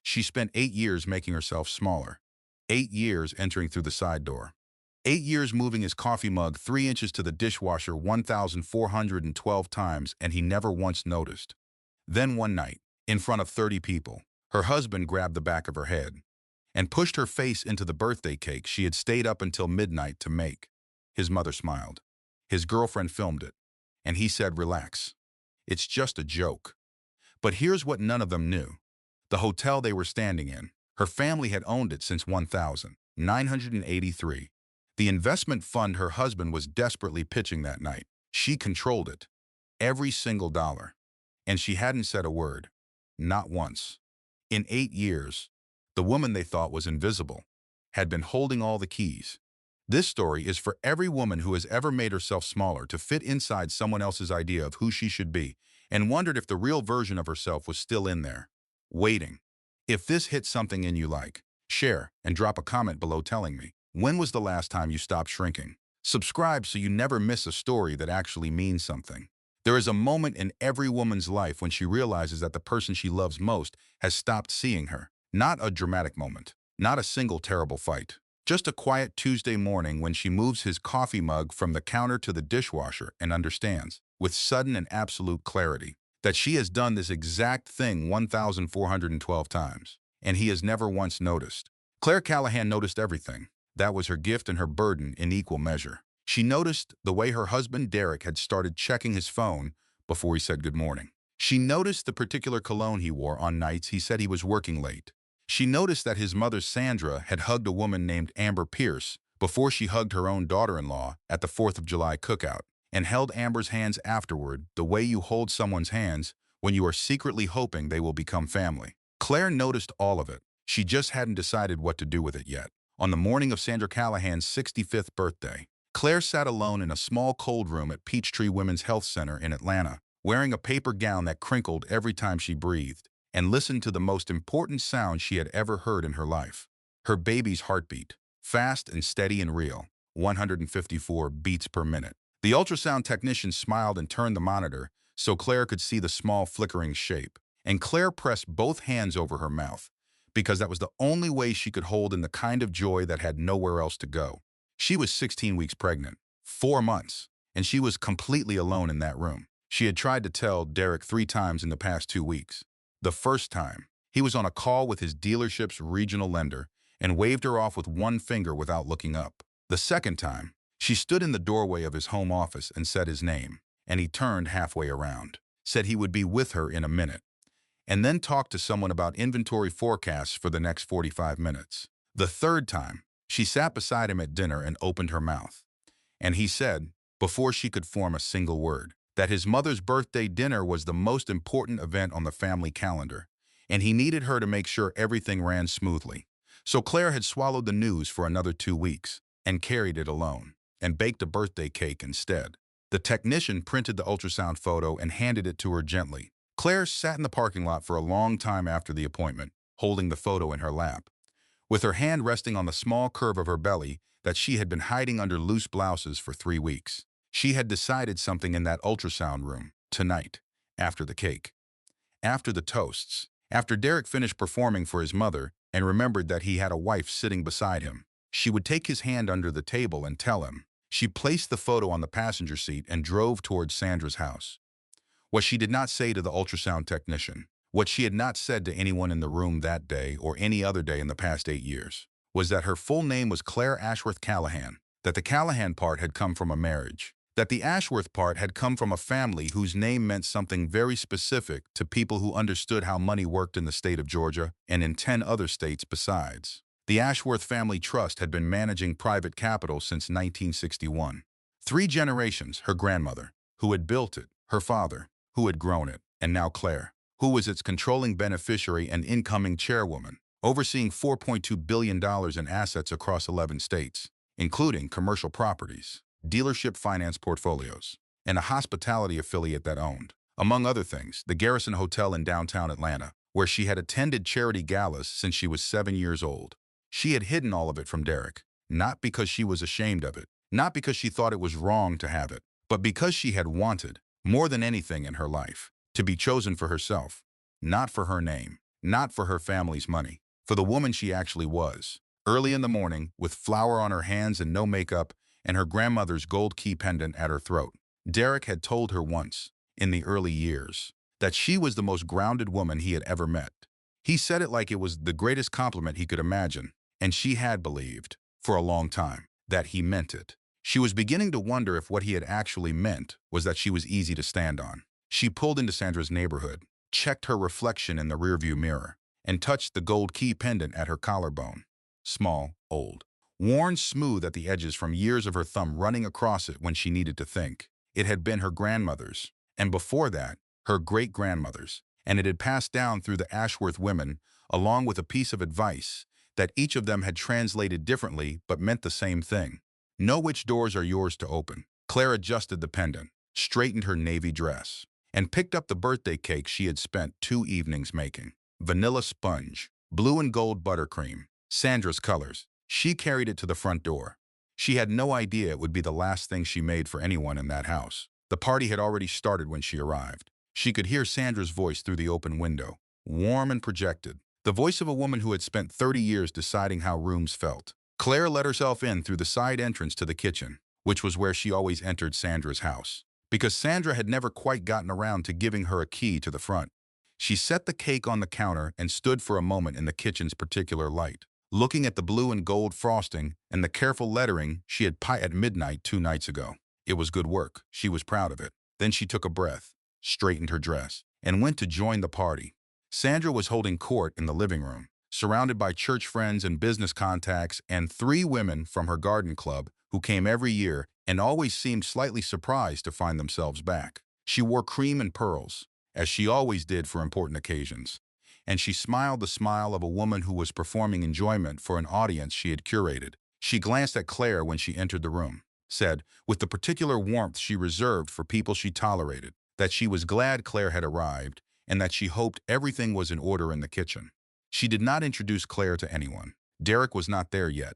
She spent 8 years making herself smaller. 8 years entering through the side door. 8 years moving his coffee mug 3 inches to the dishwasher 1,412 times, and he never once noticed. Then one night, in front of 30 people, her husband grabbed the back of her head and pushed her face into the birthday cake she had stayed up until midnight to make. His mother smiled. His girlfriend filmed it, and he said, "Relax. It's just a joke." But here's what none of them knew. The hotel they were standing in, her family had owned it since 1983. The investment fund her husband was desperately pitching that night. She controlled it. Every single dollar. And she hadn't said a word. Not once. In 8 years, the woman they thought was invisible had been holding all the keys. This story is for every woman who has ever made herself smaller to fit inside someone else's idea of who she should be and wondered if the real version of herself was still in there, waiting. If this hit something in you, like, share, and drop a comment below telling me, when was the last time you stopped shrinking? Subscribe so you never miss a story that actually means something. There is a moment in every woman's life when she realizes that the person she loves most has stopped seeing her. Not a dramatic moment, not a single terrible fight. Just a quiet Tuesday morning when she moves his coffee mug from the counter to the dishwasher and understands, with sudden and absolute clarity, that she has done this exact thing 1,412 times, and he has never once noticed. Claire Callahan noticed everything. That was her gift and her burden in equal measure. She noticed the way her husband Derek had started checking his phone before he said good morning. She noticed the particular cologne he wore on nights he said he was working late. She noticed that his mother Sandra had hugged a woman named Amber Pierce before she hugged her own daughter-in-law at the 4th of July cookout, and held Amber's hands afterward the way you hold someone's hands when you are secretly hoping they will become family. Claire noticed all of it. She just hadn't decided what to do with it yet. On the morning of Sandra Callahan's 65th birthday, Claire sat alone in a small cold room at Peachtree Women's Health Center in Atlanta, wearing a paper gown that crinkled every time she breathed, and listened to the most important sound she had ever heard in her life. Her baby's heartbeat, fast and steady and real, 154 beats per minute. The ultrasound technician smiled and turned the monitor so Claire could see the small flickering shape, and Claire pressed both hands over her mouth, because that was the only way she could hold in the kind of joy that had nowhere else to go. She was 16 weeks pregnant, 4 months, and she was completely alone in that room. She had tried to tell Derek 3 times in the past 2 weeks. The first time, he was on a call with his dealership's regional lender and waved her off with one finger without looking up. The second time, she stood in the doorway of his home office and said his name, and he turned halfway around, said he would be with her in a minute, and then talked to someone about inventory forecasts for the next 45 minutes. The third time, she sat beside him at dinner and opened her mouth, and he said, before she could form a single word, that his mother's birthday dinner was the most important event on the family calendar, and he needed her to make sure everything ran smoothly. So Claire had swallowed the news for another 2 weeks and carried it alone, and baked a birthday cake instead. The technician printed the ultrasound photo and handed it to her gently. Claire sat in the parking lot for a long time after the appointment, holding the photo in her lap, with her hand resting on the small curve of her belly that she had been hiding under loose blouses for 3 weeks. She had decided something in that ultrasound room, tonight, after the cake, after the toasts, after Derek finished performing for his mother and remembered that he had a wife sitting beside him. She would take his hand under the table and tell him. She placed the photo on the passenger seat and drove towards Sandra's house. What she did not say to the ultrasound technician, what she had not said to anyone in the room that day or any other day in the past 8 years, was that her full name was Claire Ashworth Callahan, that the Callahan part had come from a marriage, that the Ashworth part had come from a family whose name meant something very specific to people who understood how money worked in the state of Georgia and in 10 other states besides. The Ashworth Family Trust had been managing private capital since 1961. 3 generations, her grandmother, who had built it, her father, who had grown it, and now Claire, who was its controlling beneficiary and incoming chairwoman, overseeing $4.2 billion in assets across 11 states, including commercial properties, dealership finance portfolios, and a hospitality affiliate that owned, among other things, the Garrison Hotel in downtown Atlanta, where she had attended charity galas since she was 7 years old. She had hidden all of it from Derek, not because she was ashamed of it, not because she thought it was wrong to have it, but because she had wanted, more than anything in her life, to be chosen for herself, not for her name. not for her family's money, for the woman she actually was. Early in the morning, with flour on her hands and no makeup, and her grandmother's gold key pendant at her throat, Derek had told her once, in the early years, that she was the most grounded woman he had ever met. He said it like it was the greatest compliment he could imagine, and she had believed, for a long time, that he meant it. She was beginning to wonder if what he had actually meant was that she was easy to stand on. She pulled into Sandra's neighborhood, checked her reflection in the rearview mirror, and touched the gold key pendant at her collarbone. Small, old, worn smooth at the edges from years of her thumb running across it when she needed to think. It had been her grandmother's, and before that, her great-grandmother's, and it had passed down through the Ashworth women, along with a piece of advice that each of them had translated differently but meant the same thing. Know which doors are yours to open. Claire adjusted the pendant, straightened her navy dress, and picked up the birthday cake she had spent 2 evenings making. Vanilla sponge, blue and gold buttercream, Sandra's colors. She carried it to the front door. She had no idea it would be the last thing she made for anyone in that house. The party had already started when she arrived. She could hear Sandra's voice through the open window, warm and projected, the voice of a woman who had spent 30 years deciding how rooms felt. Claire let herself in through the side entrance to the kitchen, which was where she always entered Sandra's house, because Sandra had never quite gotten around to giving her a key to the front. She set the cake on the counter and stood for a moment in the kitchen's particular light, looking at the blue and gold frosting and the careful lettering she had pie at midnight 2 nights ago. It was good work. She was proud of it. Then she took a breath, straightened her dress, and went to join the party. Sandra was holding court in the living room, surrounded by church friends and business contacts and 3 women from her garden club who came every year and always seemed slightly surprised to find themselves back. She wore cream and pearls, as she always did for important occasions, and she smiled the smile of a woman who was performing enjoyment for an audience she had curated. She glanced at Claire when she entered the room, said, with the particular warmth she reserved for people she tolerated, that she was glad Claire had arrived and that she hoped everything was in order in the kitchen. She did not introduce Claire to anyone. Derek was not there yet.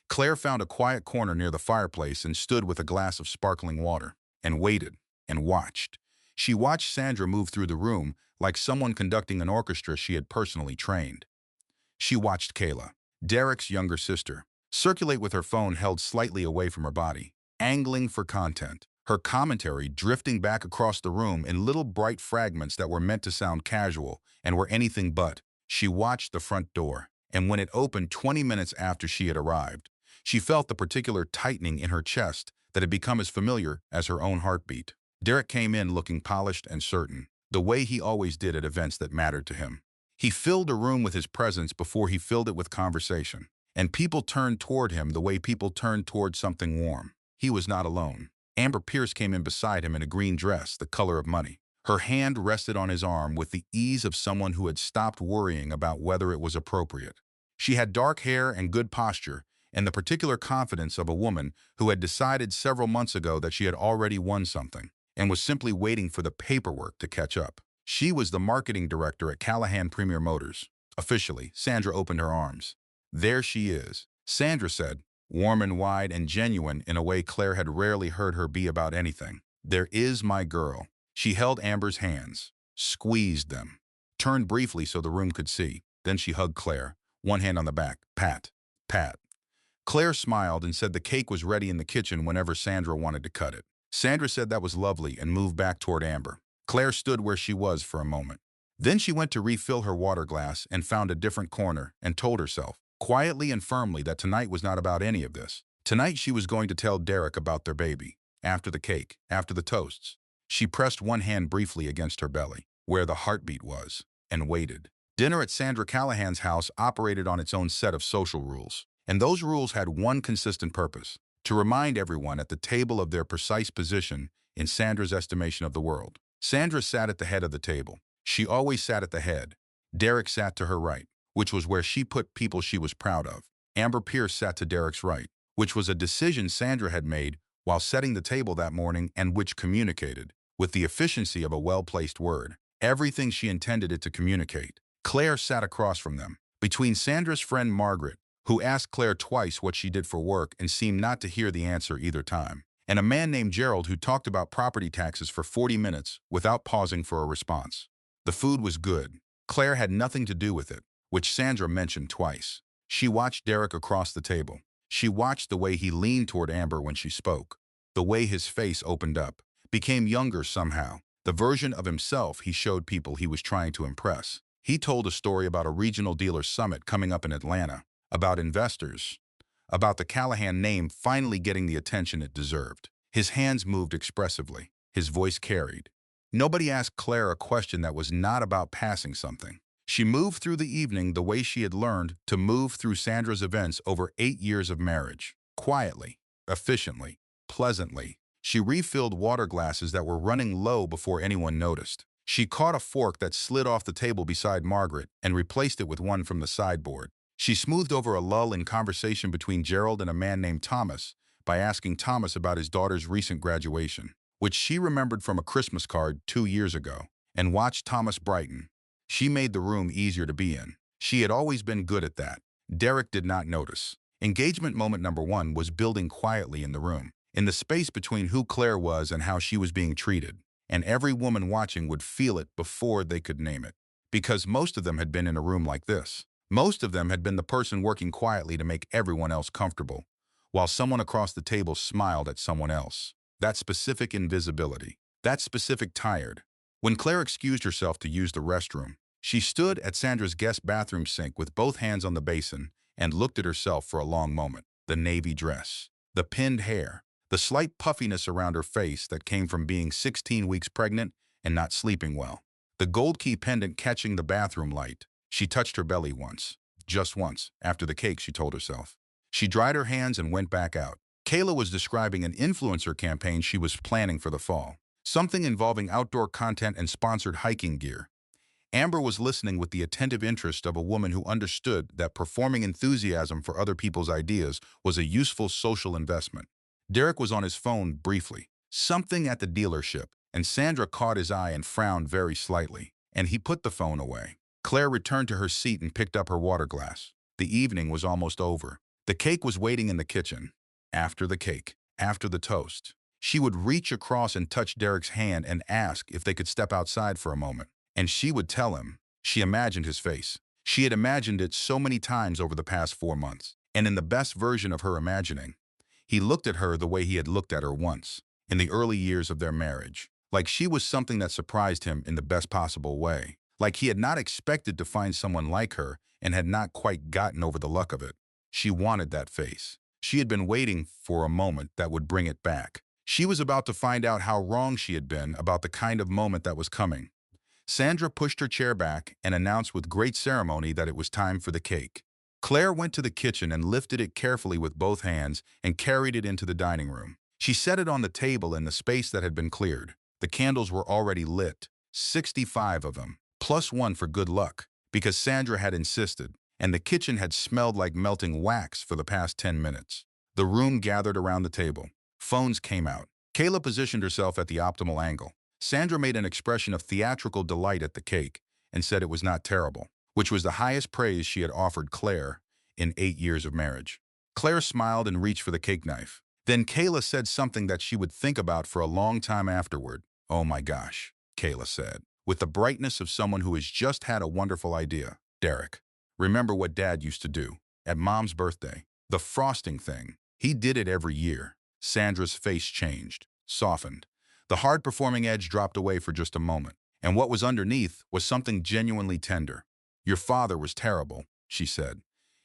Claire found a quiet corner near the fireplace and stood with a glass of sparkling water, and waited, and watched. She watched Sandra move through the room like someone conducting an orchestra she had personally trained. She watched Kayla, Derek's younger sister, circulate with her phone held slightly away from her body, angling for content, her commentary drifting back across the room in little bright fragments that were meant to sound casual and were anything but. She watched the front door, and when it opened 20 minutes after she had arrived, she felt the particular tightening in her chest that had become as familiar as her own heartbeat. Derek came in looking polished and certain, the way he always did at events that mattered to him. He filled a room with his presence before he filled it with conversation, and people turned toward him the way people turned toward something warm. He was not alone. Amber Pierce came in beside him in a green dress, the color of money. Her hand rested on his arm with the ease of someone who had stopped worrying about whether it was appropriate. She had dark hair and good posture, and the particular confidence of a woman who had decided several months ago that she had already won something, and was simply waiting for the paperwork to catch up. She was the marketing director at Callahan Premier Motors. Officially, Sandra opened her arms. There she is, Sandra said, warm and wide and genuine in a way Claire had rarely heard her be about anything. There is my girl. She held Amber's hands, squeezed them, turned briefly so the room could see. Then she hugged Claire, one hand on the back. Pat, pat. Claire smiled and said the cake was ready in the kitchen whenever Sandra wanted to cut it. Sandra said that was lovely and moved back toward Amber. Claire stood where she was for a moment. Then she went to refill her water glass and found a different corner and told herself, quietly and firmly, that tonight was not about any of this. Tonight she was going to tell Derek about their baby, after the cake, after the toasts. She pressed one hand briefly against her belly, where the heartbeat was, and waited. Dinner at Sandra Callahan's house operated on its own set of social rules, and those rules had one consistent purpose: to remind everyone at the table of their precise position in Sandra's estimation of the world. Sandra sat at the head of the table. She always sat at the head. Derek sat to her right, which was where she put people she was proud of. Amber Pierce sat to Derek's right, which was a decision Sandra had made while setting the table that morning and which communicated, with the efficiency of a well-placed word, everything she intended it to communicate. Claire sat across from them, between Sandra's friend Margaret, who asked Claire twice what she did for work and seemed not to hear the answer either time, and a man named Gerald who talked about property taxes for 40 minutes without pausing for a response. The food was good, Claire had nothing to do with it, which Sandra mentioned twice. She watched Derek across the table. She watched the way he leaned toward Amber when she spoke, the way his face opened up, became younger somehow, the version of himself he showed people he was trying to impress. He told a story about a regional dealer summit coming up in Atlanta, about investors, about the Callahan name finally getting the attention it deserved. His hands moved expressively. His voice carried. Nobody asked Claire a question that was not about passing something. She moved through the evening the way she had learned to move through Sandra's events over 8 years of marriage. Quietly, efficiently, pleasantly. She refilled water glasses that were running low before anyone noticed. She caught a fork that slid off the table beside Margaret and replaced it with one from the sideboard. She smoothed over a lull in conversation between Gerald and a man named Thomas by asking Thomas about his daughter's recent graduation, which she remembered from a Christmas card 2 years ago, and watched Thomas brighten. She made the room easier to be in. She had always been good at that. Derek did not notice. Engagement moment number 1 was building quietly in the room, in the space between who Claire was and how she was being treated. And every woman watching would feel it before they could name it. Because most of them had been in a room like this. Most of them had been the person working quietly to make everyone else comfortable, while someone across the table smiled at someone else. That specific invisibility. That specific tired. When Claire excused herself to use the restroom, she stood at Sandra's guest bathroom sink with both hands on the basin and looked at herself for a long moment. The navy dress, the pinned hair, the slight puffiness around her face that came from being 16 weeks pregnant and not sleeping well. The gold key pendant catching the bathroom light. She touched her belly once, just once, after the cake, she told herself. She dried her hands and went back out. Kayla was describing an influencer campaign she was planning for the fall. Something involving outdoor content and sponsored hiking gear. Amber was listening with the attentive interest of a woman who understood that performing enthusiasm for other people's ideas was a useful social investment. Derek was on his phone briefly. Something at the dealership, and Sandra caught his eye and frowned very slightly, and he put the phone away. Claire returned to her seat and picked up her water glass. The evening was almost over. The cake was waiting in the kitchen. After the cake, after the toast, she would reach across and touch Derek's hand and ask if they could step outside for a moment. And she would tell him. She imagined his face. She had imagined it so many times over the past 4 months. And in the best version of her imagining, he looked at her the way he had looked at her once, in the early years of their marriage. Like she was something that surprised him in the best possible way. Like he had not expected to find someone like her and had not quite gotten over the luck of it. She wanted that face. She had been waiting for a moment that would bring it back. She was about to find out how wrong she had been about the kind of moment that was coming. Sandra pushed her chair back and announced with great ceremony that it was time for the cake. Claire went to the kitchen and lifted it carefully with both hands and carried it into the dining room. She set it on the table in the space that had been cleared. The candles were already lit, 65 of them, plus one for good luck, because Sandra had insisted, and the kitchen had smelled like melting wax for the past 10 minutes. The room gathered around the table. Phones came out. Kayla positioned herself at the optimal angle. Sandra made an expression of theatrical delight at the cake and said it was not terrible, which was the highest praise she had offered Claire in 8 years of marriage. Claire smiled and reached for the cake knife. Then Kayla said something that she would think about for a long time afterward. "Oh my gosh," Kayla said, with the brightness of someone who has just had a wonderful idea. "Derek, remember what Dad used to do at Mom's birthday? The frosting thing. He did it every year." Sandra's face changed, softened. The hard-performing edge dropped away for just a moment, and what was underneath was something genuinely tender. "Your father was terrible," she said,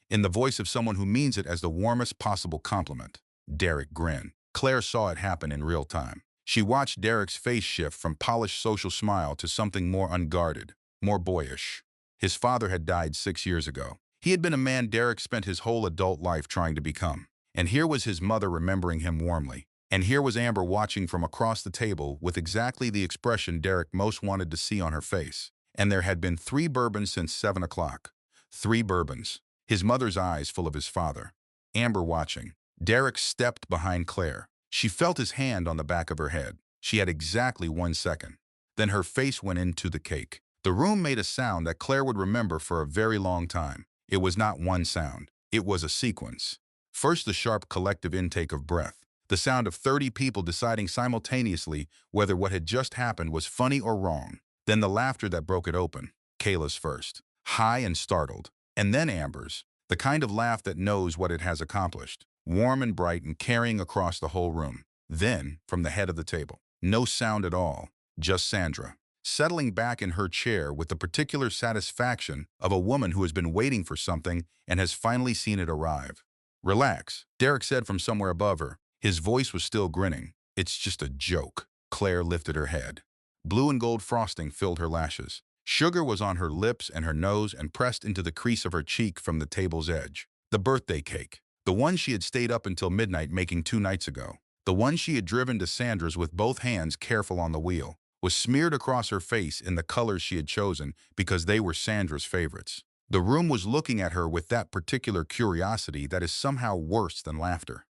in the voice of someone who means it as the warmest possible compliment. Derek grinned. Claire saw it happen in real time. She watched Derek's face shift from polished social smile to something more unguarded, more boyish. His father had died 6 years ago. He had been a man Derek spent his whole adult life trying to become. And here was his mother remembering him warmly. And here was Amber watching from across the table with exactly the expression Derek most wanted to see on her face. And there had been 3 bourbons since 7 o'clock. 3 bourbons. His mother's eyes full of his father. Amber watching. Derek stepped behind Claire. She felt his hand on the back of her head. She had exactly 1 second. Then her face went into the cake. The room made a sound that Claire would remember for a very long time. It was not one sound. It was a sequence. First, the sharp collective intake of breath. The sound of 30 people deciding simultaneously whether what had just happened was funny or wrong. Then the laughter that broke it open. Kayla's first, high and startled, and then Amber's, the kind of laugh that knows what it has accomplished, warm and bright and carrying across the whole room. Then, from the head of the table, no sound at all, just Sandra, settling back in her chair with the particular satisfaction of a woman who has been waiting for something and has finally seen it arrive. "Relax," Derek said from somewhere above her. His voice was still grinning. "It's just a joke." Claire lifted her head. Blue and gold frosting filled her lashes. Sugar was on her lips and her nose and pressed into the crease of her cheek from the table's edge. The birthday cake. The one she had stayed up until midnight making 2 nights ago. The one she had driven to Sandra's with both hands careful on the wheel, was smeared across her face in the colors she had chosen because they were Sandra's favorites. The room was looking at her with that particular curiosity that is somehow worse than laughter.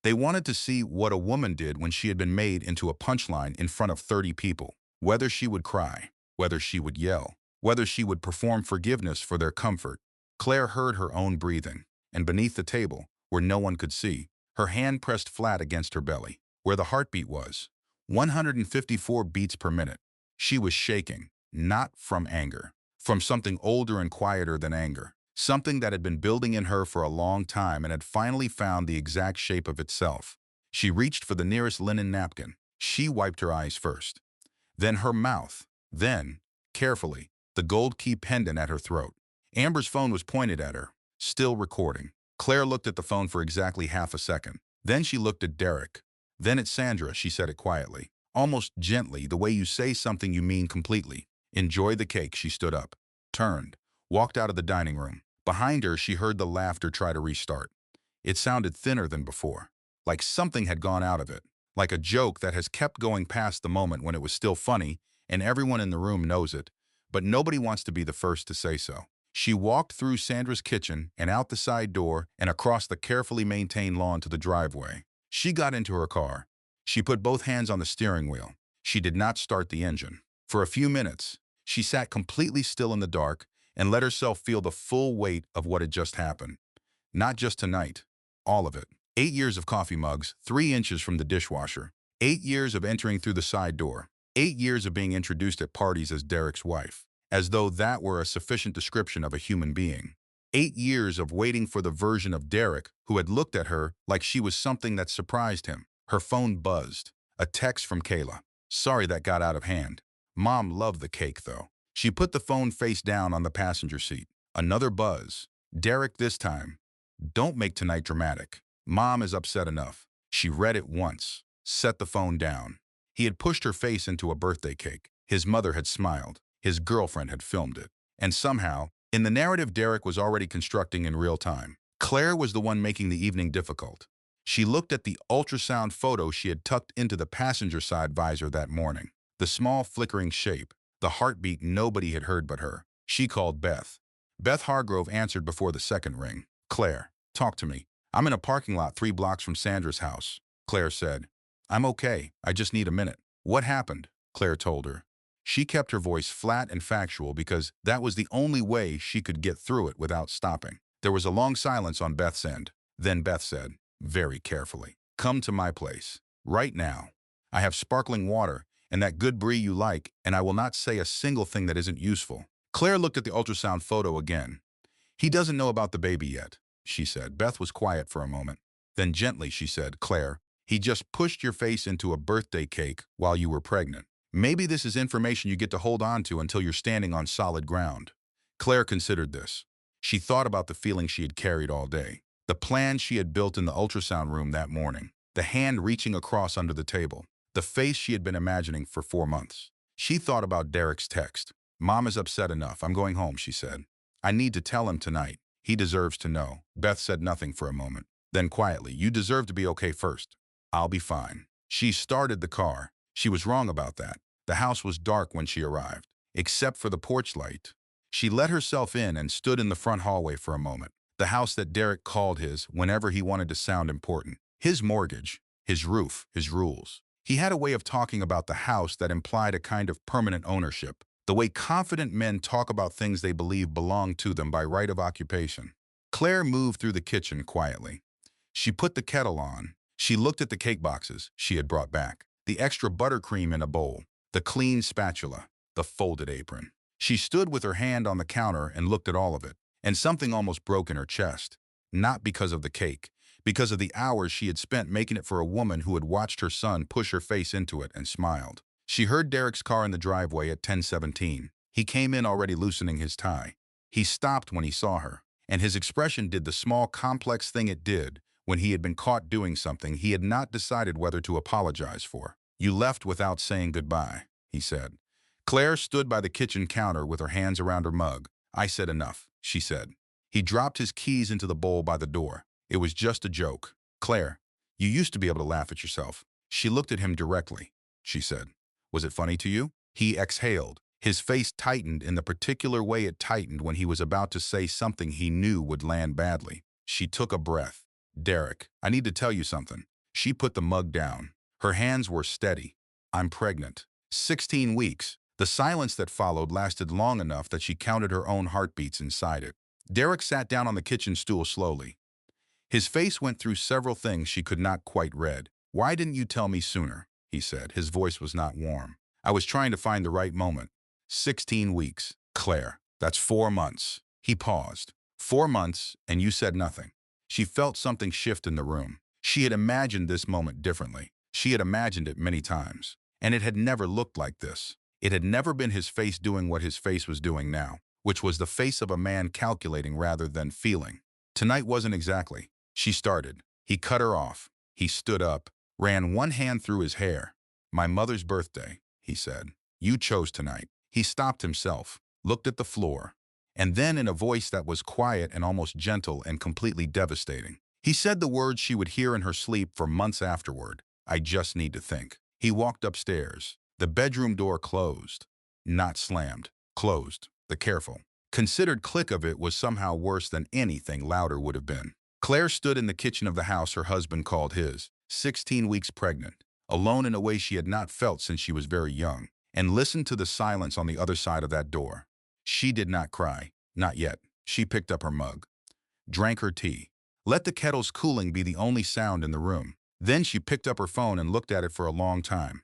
They wanted to see what a woman did when she had been made into a punchline in front of 30 people. Whether she would cry, whether she would yell, whether she would perform forgiveness for their comfort. Claire heard her own breathing, and beneath the table, where no one could see, her hand pressed flat against her belly, where the heartbeat was. 154 beats per minute. She was shaking, not from anger, from something older and quieter than anger, something that had been building in her for a long time and had finally found the exact shape of itself. She reached for the nearest linen napkin. She wiped her eyes first, then her mouth, then, carefully, the gold key pendant at her throat. Amber's phone was pointed at her, still recording. Claire looked at the phone for exactly half a second. Then she looked at Derek. Then at Sandra. She said it quietly, almost gently, the way you say something you mean completely. "Enjoy the cake." She stood up, turned, walked out of the dining room. Behind her, she heard the laughter try to restart. It sounded thinner than before, like something had gone out of it, like a joke that has kept going past the moment when it was still funny, and everyone in the room knows it, but nobody wants to be the first to say so. She walked through Sandra's kitchen and out the side door and across the carefully maintained lawn to the driveway. She got into her car. She put both hands on the steering wheel. She did not start the engine. For a few minutes, she sat completely still in the dark and let herself feel the full weight of what had just happened. Not just tonight, all of it. 8 years of coffee mugs, 3 inches from the dishwasher. 8 years of entering through the side door. 8 years of being introduced at parties as Derek's wife, as though that were a sufficient description of a human being. 8 years of waiting for the version of Derek who had looked at her like she was something that surprised him. Her phone buzzed. A text from Kayla. "Sorry that got out of hand. Mom loved the cake, though." She put the phone face down on the passenger seat. Another buzz. Derek this time. "Don't make tonight dramatic. Mom is upset enough." She read it once, set the phone down. He had pushed her face into a birthday cake. His mother had smiled. His girlfriend had filmed it. And somehow, in the narrative Derek was already constructing in real time, Claire was the one making the evening difficult. She looked at the ultrasound photo she had tucked into the passenger side visor that morning. The small flickering shape, the heartbeat nobody had heard but her. She called Beth. Beth Hargrove answered before the second ring. "Claire, talk to me. I'm in a parking lot 3 blocks from Sandra's house." Claire said, "I'm okay. I just need a minute." "What happened?" Claire told her. She kept her voice flat and factual because that was the only way she could get through it without stopping. There was a long silence on Beth's end. Then Beth said, very carefully, "Come to my place. Right now. I have sparkling water and that good brie you like, and I will not say a single thing that isn't useful." Claire looked at the ultrasound photo again. "He doesn't know about the baby yet," she said. Beth was quiet for a moment. Then gently she said, "Claire, he just pushed your face into a birthday cake while you were pregnant. Maybe this is information you get to hold on to until you're standing on solid ground." Claire considered this. She thought about the feeling she had carried all day, the plan she had built in the ultrasound room that morning, the hand reaching across under the table, the face she had been imagining for 4 months. She thought about Derek's text. "Mom is upset enough. I'm going home," she said. "I need to tell him tonight. He deserves to know." Beth said nothing for a moment. Then quietly, "You deserve to be okay first." "I'll be fine." She started the car. She was wrong about that. The house was dark when she arrived, except for the porch light. She let herself in and stood in the front hallway for a moment. The house that Derek called his whenever he wanted to sound important. His mortgage, his roof, his rules. He had a way of talking about the house that implied a kind of permanent ownership, the way confident men talk about things they believe belong to them by right of occupation. Claire moved through the kitchen quietly. She put the kettle on. She looked at the cake boxes she had brought back, the extra buttercream in a bowl, the clean spatula, the folded apron. She stood with her hand on the counter and looked at all of it, and something almost broke in her chest. Not because of the cake, because of the hours she had spent making it for a woman who had watched her son push her face into it and smiled. She heard Derek's car in the driveway at 10:17. He came in already loosening his tie. He stopped when he saw her, and his expression did the small, complex thing it did when he had been caught doing something he had not decided whether to apologize for. "You left without saying goodbye," he said. Claire stood by the kitchen counter with her hands around her mug. "I said enough," she said. He dropped his keys into the bowl by the door. "It was just a joke." "Claire, you used to be able to laugh at yourself." She looked at him directly. She said, "Was it funny to you?" He exhaled. His face tightened in the particular way it tightened when he was about to say something he knew would land badly. She took a breath. "Derek, I need to tell you something." She put the mug down. Her hands were steady. "I'm pregnant." 16 weeks. The silence that followed lasted long enough that she counted her own heartbeats inside it. Derek sat down on the kitchen stool slowly. His face went through several things she could not quite read. "Why didn't you tell me sooner?" he said. His voice was not warm. "I was trying to find the right moment." 16 weeks. Claire, that's 4 months. He paused. 4 months, and you said nothing. She felt something shift in the room. She had imagined this moment differently. She had imagined it many times. And it had never looked like this. It had never been his face doing what his face was doing now, which was the face of a man calculating rather than feeling. Tonight wasn't exactly. She started. He cut her off. He stood up, ran one hand through his hair. "My mother's birthday," he said. "You chose tonight." He stopped himself, looked at the floor, and then in a voice that was quiet and almost gentle and completely devastating, he said the words she would hear in her sleep for months afterward. "I just need to think." He walked upstairs. The bedroom door closed. Not slammed. Closed. The careful, considered click of it was somehow worse than anything louder would have been. Claire stood in the kitchen of the house her husband called his, 16 weeks pregnant, alone in a way she had not felt since she was very young, and listened to the silence on the other side of that door. She did not cry. Not yet. She picked up her mug, drank her tea, let the kettle's cooling be the only sound in the room. Then she picked up her phone and looked at it for a long time.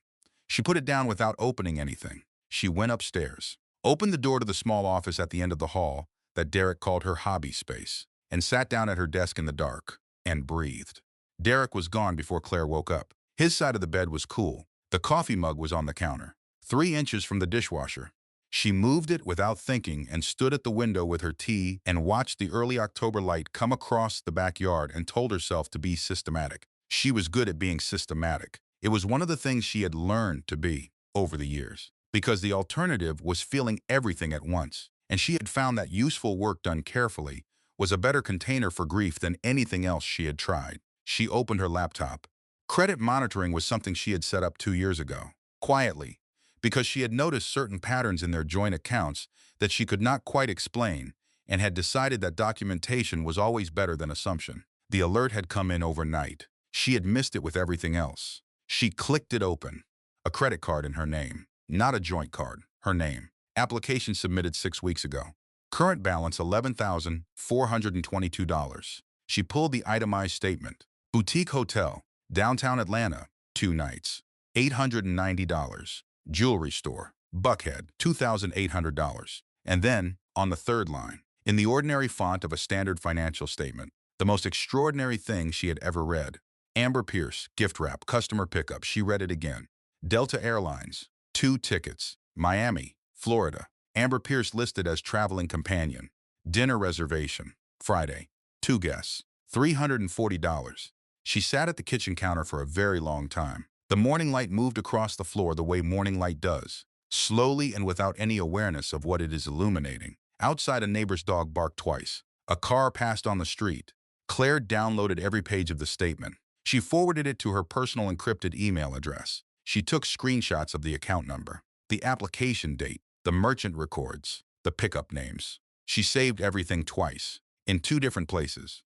She put it down without opening anything. She went upstairs, opened the door to the small office at the end of the hall that Derek called her hobby space, and sat down at her desk in the dark, and breathed. Derek was gone before Claire woke up. His side of the bed was cool. The coffee mug was on the counter, 3 inches from the dishwasher. She moved it without thinking and stood at the window with her tea and watched the early October light come across the backyard and told herself to be systematic. She was good at being systematic. It was one of the things she had learned to be over the years, because the alternative was feeling everything at once, and she had found that useful work done carefully was a better container for grief than anything else she had tried. She opened her laptop. Credit monitoring was something she had set up 2 years ago, quietly, because she had noticed certain patterns in their joint accounts that she could not quite explain and had decided that documentation was always better than assumption. The alert had come in overnight. She had missed it with everything else. She clicked it open. A credit card in her name. Not a joint card. Her name. Application submitted 6 weeks ago. Current balance $11,422. She pulled the itemized statement. Boutique hotel, downtown Atlanta, 2 nights, $890. Jewelry store, Buckhead, $2,800. And then, on the third line, in the ordinary font of a standard financial statement, the most extraordinary thing she had ever read. Amber Pierce, gift wrap, customer pickup. She read it again. Delta Airlines, 2 tickets, Miami, Florida. Amber Pierce listed as traveling companion. Dinner reservation, Friday, 2 guests, $340. She sat at the kitchen counter for a very long time. The morning light moved across the floor the way morning light does, slowly and without any awareness of what it is illuminating. Outside, a neighbor's dog barked twice. A car passed on the street. Claire downloaded every page of the statement. She forwarded it to her personal encrypted email address. She took screenshots of the account number, the application date, the merchant records, the pickup names. She saved everything twice, in 2 different places.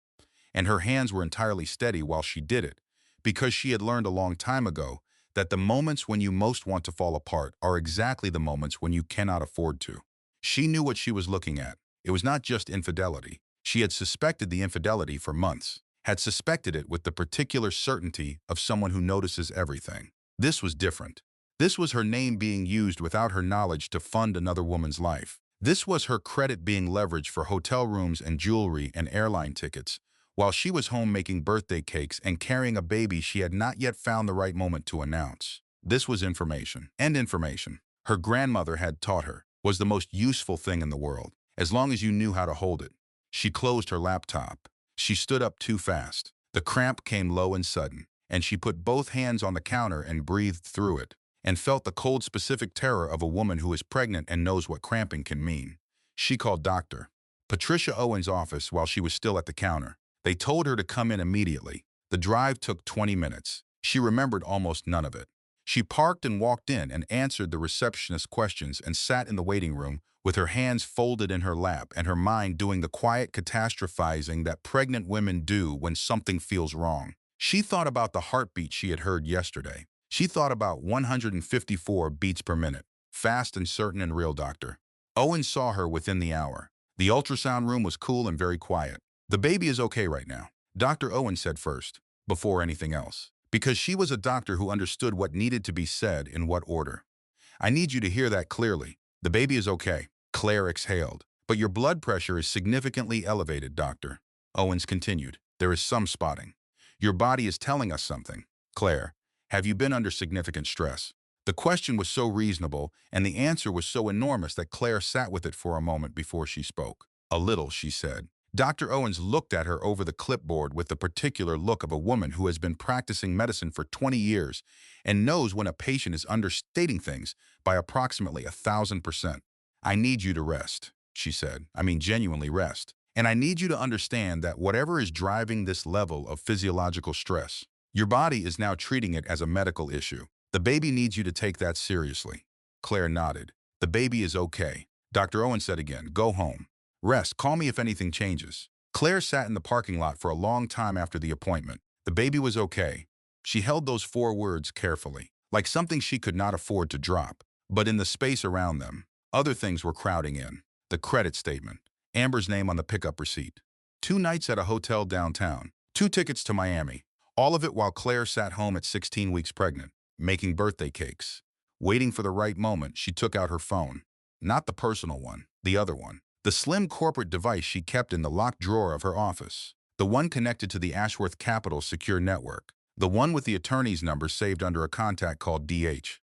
And her hands were entirely steady while she did it, because she had learned a long time ago that the moments when you most want to fall apart are exactly the moments when you cannot afford to. She knew what she was looking at. It was not just infidelity. She had suspected the infidelity for months, had suspected it with the particular certainty of someone who notices everything. This was different. This was her name being used without her knowledge to fund another woman's life. This was her credit being leveraged for hotel rooms and jewelry and airline tickets, while she was home making birthday cakes and carrying a baby she had not yet found the right moment to announce. This was information. And information, her grandmother had taught her, was the most useful thing in the world, as long as you knew how to hold it. She closed her laptop. She stood up too fast. The cramp came low and sudden, and she put both hands on the counter and breathed through it, and felt the cold specific terror of a woman who is pregnant and knows what cramping can mean. She called Dr. Patricia Owen's office while she was still at the counter. They told her to come in immediately. The drive took 20 minutes. She remembered almost none of it. She parked and walked in and answered the receptionist's questions and sat in the waiting room with her hands folded in her lap and her mind doing the quiet catastrophizing that pregnant women do when something feels wrong. She thought about the heartbeat she had heard yesterday. She thought about 154 beats per minute. Fast and certain and real, doctor. Owen saw her within the hour. The ultrasound room was cool and very quiet. The baby is okay right now, Dr. Owen said first, before anything else, because she was a doctor who understood what needed to be said in what order. I need you to hear that clearly. The baby is okay, Claire exhaled, but your blood pressure is significantly elevated, doctor. Owens continued. There is some spotting. Your body is telling us something. Claire, have you been under significant stress? The question was so reasonable, and the answer was so enormous that Claire sat with it for a moment before she spoke. A little, she said. Dr. Owens looked at her over the clipboard with the particular look of a woman who has been practicing medicine for 20 years and knows when a patient is understating things by approximately 1,000%. I need you to rest, she said. I mean, genuinely rest. And I need you to understand that whatever is driving this level of physiological stress, your body is now treating it as a medical issue. The baby needs you to take that seriously. Claire nodded. The baby is okay. Dr. Owens said again, go home. Rest, call me if anything changes. Claire sat in the parking lot for a long time after the appointment. The baby was okay. She held those 4 words carefully, like something she could not afford to drop. But in the space around them, other things were crowding in. The credit statement, Amber's name on the pickup receipt, 2 nights at a hotel downtown, 2 tickets to Miami, all of it while Claire sat home at 16 weeks pregnant, making birthday cakes. Waiting for the right moment, she took out her phone. Not the personal one, the other one. The slim corporate device she kept in the locked drawer of her office. The one connected to the Ashworth Capital secure network. The one with the attorney's number saved under a contact called DH.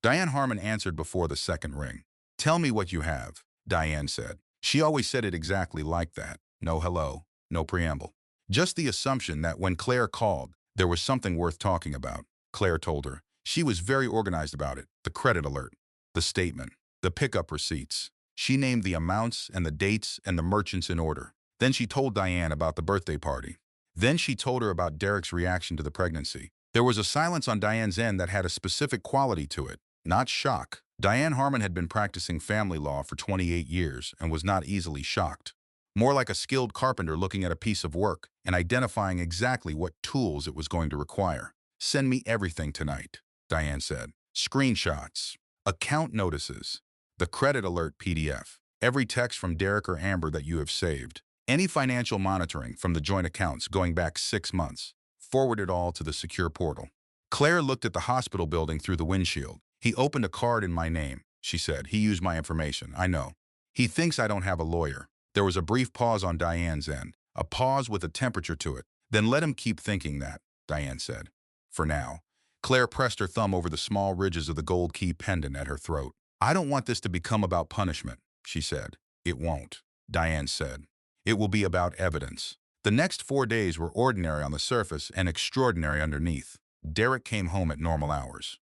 Diane Harmon answered before the second ring. Tell me what you have, Diane said. She always said it exactly like that. No hello, no preamble. Just the assumption that when Claire called, there was something worth talking about. Claire told her. She was very organized about it. The credit alert, the statement, the pickup receipts. She named the amounts and the dates and the merchants in order. Then she told Diane about the birthday party. Then she told her about Derek's reaction to the pregnancy. There was a silence on Diane's end that had a specific quality to it, not shock. Diane Harmon had been practicing family law for 28 years and was not easily shocked. More like a skilled carpenter looking at a piece of work and identifying exactly what tools it was going to require. Send me everything tonight, Diane said. Screenshots, account notices, the credit alert PDF, every text from Derek or Amber that you have saved, any financial monitoring from the joint accounts going back 6 months, forward it all to the secure portal. Claire looked at the hospital building through the windshield. He opened a card in my name, she said. He used my information, I know. He thinks I don't have a lawyer. There was a brief pause on Diane's end, a pause with a temperature to it. Then let him keep thinking that, Diane said. For now. Claire pressed her thumb over the small ridges of the gold key pendant at her throat. I don't want this to become about punishment, she said. It won't, Diane said. It will be about evidence. The next 4 days were ordinary on the surface and extraordinary underneath. Derek came home at normal hours.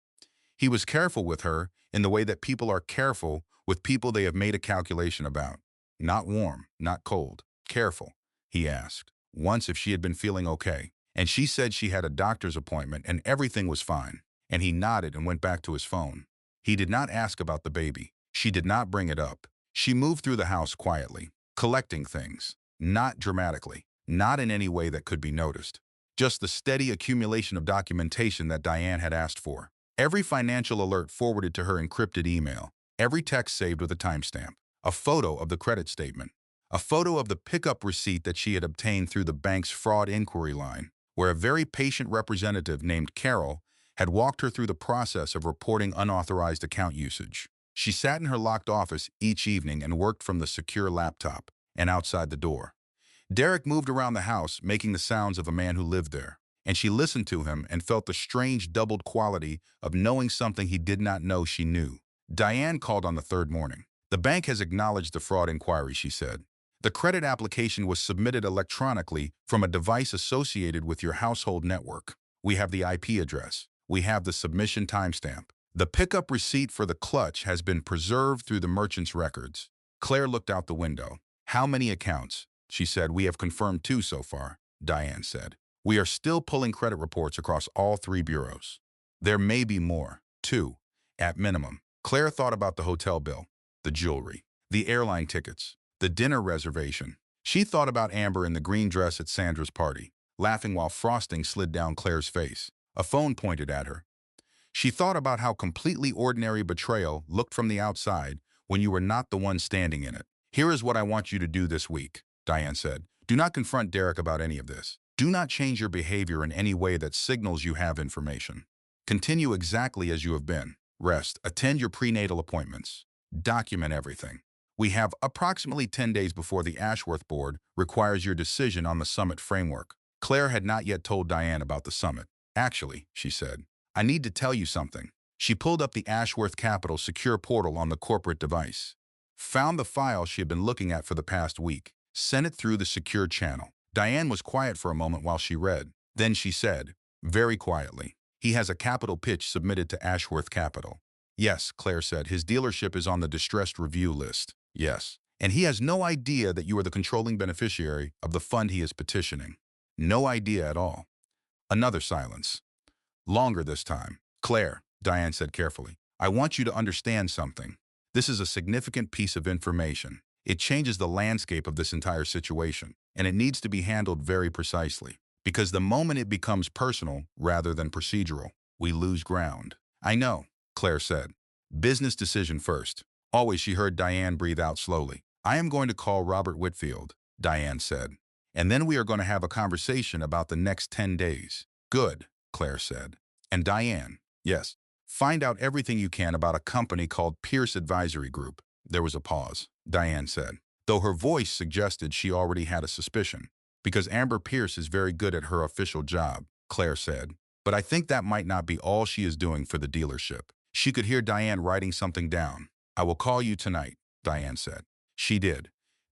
He was careful with her in the way that people are careful with people they have made a calculation about. Not warm, not cold. Careful, he asked, once if she had been feeling okay. And she said she had a doctor's appointment and everything was fine. And he nodded and went back to his phone. He did not ask about the baby. She did not bring it up. She moved through the house quietly, collecting things, not dramatically, not in any way that could be noticed. Just the steady accumulation of documentation that Diane had asked for. Every financial alert forwarded to her encrypted email, every text saved with a timestamp, a photo of the credit statement, a photo of the pickup receipt that she had obtained through the bank's fraud inquiry line, where a very patient representative named Carol had walked her through the process of reporting unauthorized account usage. She sat in her locked office each evening and worked from the secure laptop and outside the door. Derek moved around the house, making the sounds of a man who lived there, and she listened to him and felt the strange doubled quality of knowing something he did not know she knew. Diane called on the third morning. "The bank has acknowledged the fraud inquiry," she said. "The credit application was submitted electronically from a device associated with your household network. We have the IP address. We have the submission timestamp. The pickup receipt for the clutch has been preserved through the merchant's records." Claire looked out the window. "How many accounts?" She said. "We have confirmed 2 so far," Diane said. "We are still pulling credit reports across all 3 bureaus. There may be more, 2, at minimum." Claire thought about the hotel bill, the jewelry, the airline tickets, the dinner reservation. She thought about Amber in the green dress at Sandra's party, laughing while frosting slid down Claire's face. A phone pointed at her. She thought about how completely ordinary betrayal looked from the outside when you were not the one standing in it. "Here is what I want you to do this week," Diane said. "Do not confront Derek about any of this. Do not change your behavior in any way that signals you have information. Continue exactly as you have been. Rest. Attend your prenatal appointments. Document everything. We have approximately 10 days before the Ashworth Board requires your decision on the summit framework." Claire had not yet told Diane about the summit. "Actually," she said, "I need to tell you something." She pulled up the Ashworth Capital secure portal on the corporate device, found the file she had been looking at for the past week, sent it through the secure channel. Diane was quiet for a moment while she read. Then she said, very quietly, "He has a capital pitch submitted to Ashworth Capital." "Yes," Claire said, "his dealership is on the distressed review list." "Yes. And he has no idea that you are the controlling beneficiary of the fund he is petitioning." "No idea at all." Another silence. Longer this time. "Claire," Diane said carefully, "I want you to understand something. This is a significant piece of information. It changes the landscape of this entire situation, and it needs to be handled very precisely. Because the moment it becomes personal rather than procedural, we lose ground." "I know," Claire said. "Business decision first." Always she heard Diane breathe out slowly. "I am going to call Robert Whitfield," Diane said. "And then we are going to have a conversation about the next 10 days. "Good," Claire said. "And Diane." "Yes. Find out everything you can about a company called Pierce Advisory Group." There was a pause. Diane said, though her voice suggested she already had a suspicion. "Because Amber Pierce is very good at her official job," Claire said. "But I think that might not be all she is doing for the dealership." She could hear Diane writing something down. "I will call you tonight," Diane said. She did.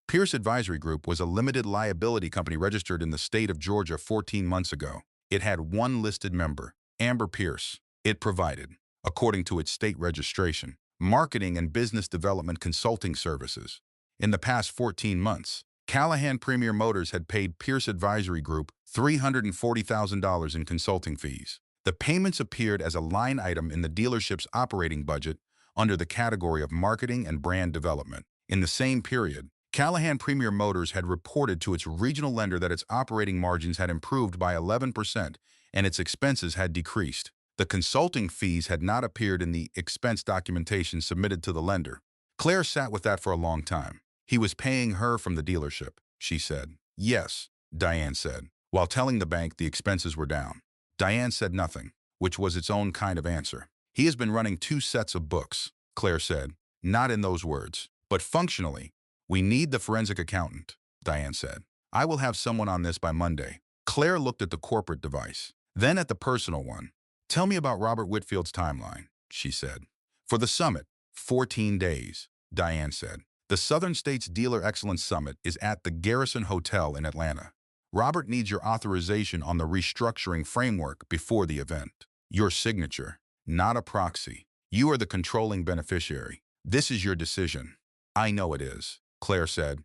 Pierce Advisory Group was a limited liability company registered in the state of Georgia 14 months ago. It had one listed member, Amber Pierce. It provided, according to its state registration, marketing and business development consulting services. In the past 14 months, Callahan Premier Motors had paid Pierce Advisory Group $340,000 in consulting fees. The payments appeared as a line item in the dealership's operating budget under the category of marketing and brand development. In the same period, Callahan Premier Motors had reported to its regional lender that its operating margins had improved by 11% and its expenses had decreased. The consulting fees had not appeared in the expense documentation submitted to the lender. Claire sat with that for a long time. "He was paying her from the dealership," she said. "Yes," Diane said, while telling the bank the expenses were down. Diane said nothing, which was its own kind of answer. "He has been running 2 sets of books," Claire said, not in those words, but functionally. "We need the forensic accountant," Diane said. "I will have someone on this by Monday." Claire looked at the corporate device, then at the personal one. "Tell me about Robert Whitfield's timeline," she said. "For the summit, 14 days, Diane said. "The Southern States Dealer Excellence Summit is at the Garrison Hotel in Atlanta. Robert needs your authorization on the restructuring framework before the event. Your signature, not a proxy. You are the controlling beneficiary. This is your decision." "I know it is," Claire said.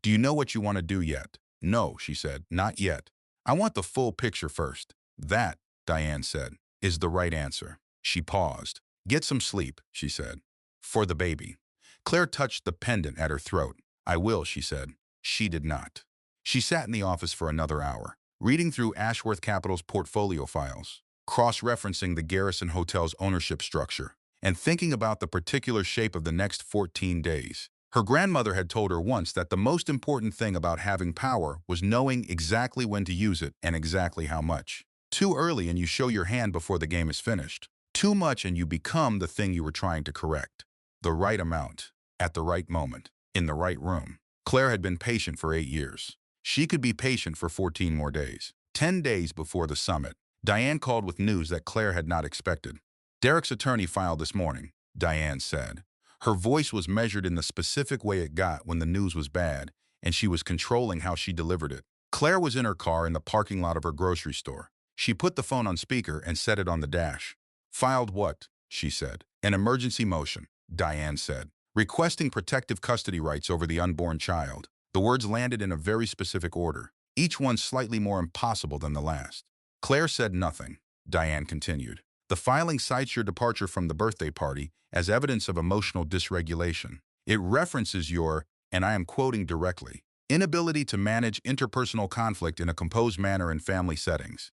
"Do you know what you want to do yet?" "No," she said, "not yet. I want the full picture first." "That," Diane said, "is the right answer." She paused. "Get some sleep," she said. "For the baby." Claire touched the pendant at her throat. "I will," she said. She did not. She sat in the office for another hour, reading through Ashworth Capital's portfolio files, cross-referencing the Garrison Hotel's ownership structure, and thinking about the particular shape of the next 14 days. Her grandmother had told her once that the most important thing about having power was knowing exactly when to use it and exactly how much. Too early and you show your hand before the game is finished. Too much and you become the thing you were trying to correct. The right amount, at the right moment, in the right room. Claire had been patient for 8 years. She could be patient for 14 more days. 10 days before the summit, Diane called with news that Claire had not expected. Derek's attorney filed this morning, Diane said. Her voice was measured in the specific way it got when the news was bad, and she was controlling how she delivered it. Claire was in her car in the parking lot of her grocery store. She put the phone on speaker and set it on the dash. Filed what? She said. An emergency motion, Diane said, requesting protective custody rights over the unborn child. The words landed in a very specific order, each one slightly more impossible than the last. Claire said nothing, Diane continued. The filing cites your departure from the birthday party as evidence of emotional dysregulation. It references your, and I am quoting directly, inability to manage interpersonal conflict in a composed manner in family settings.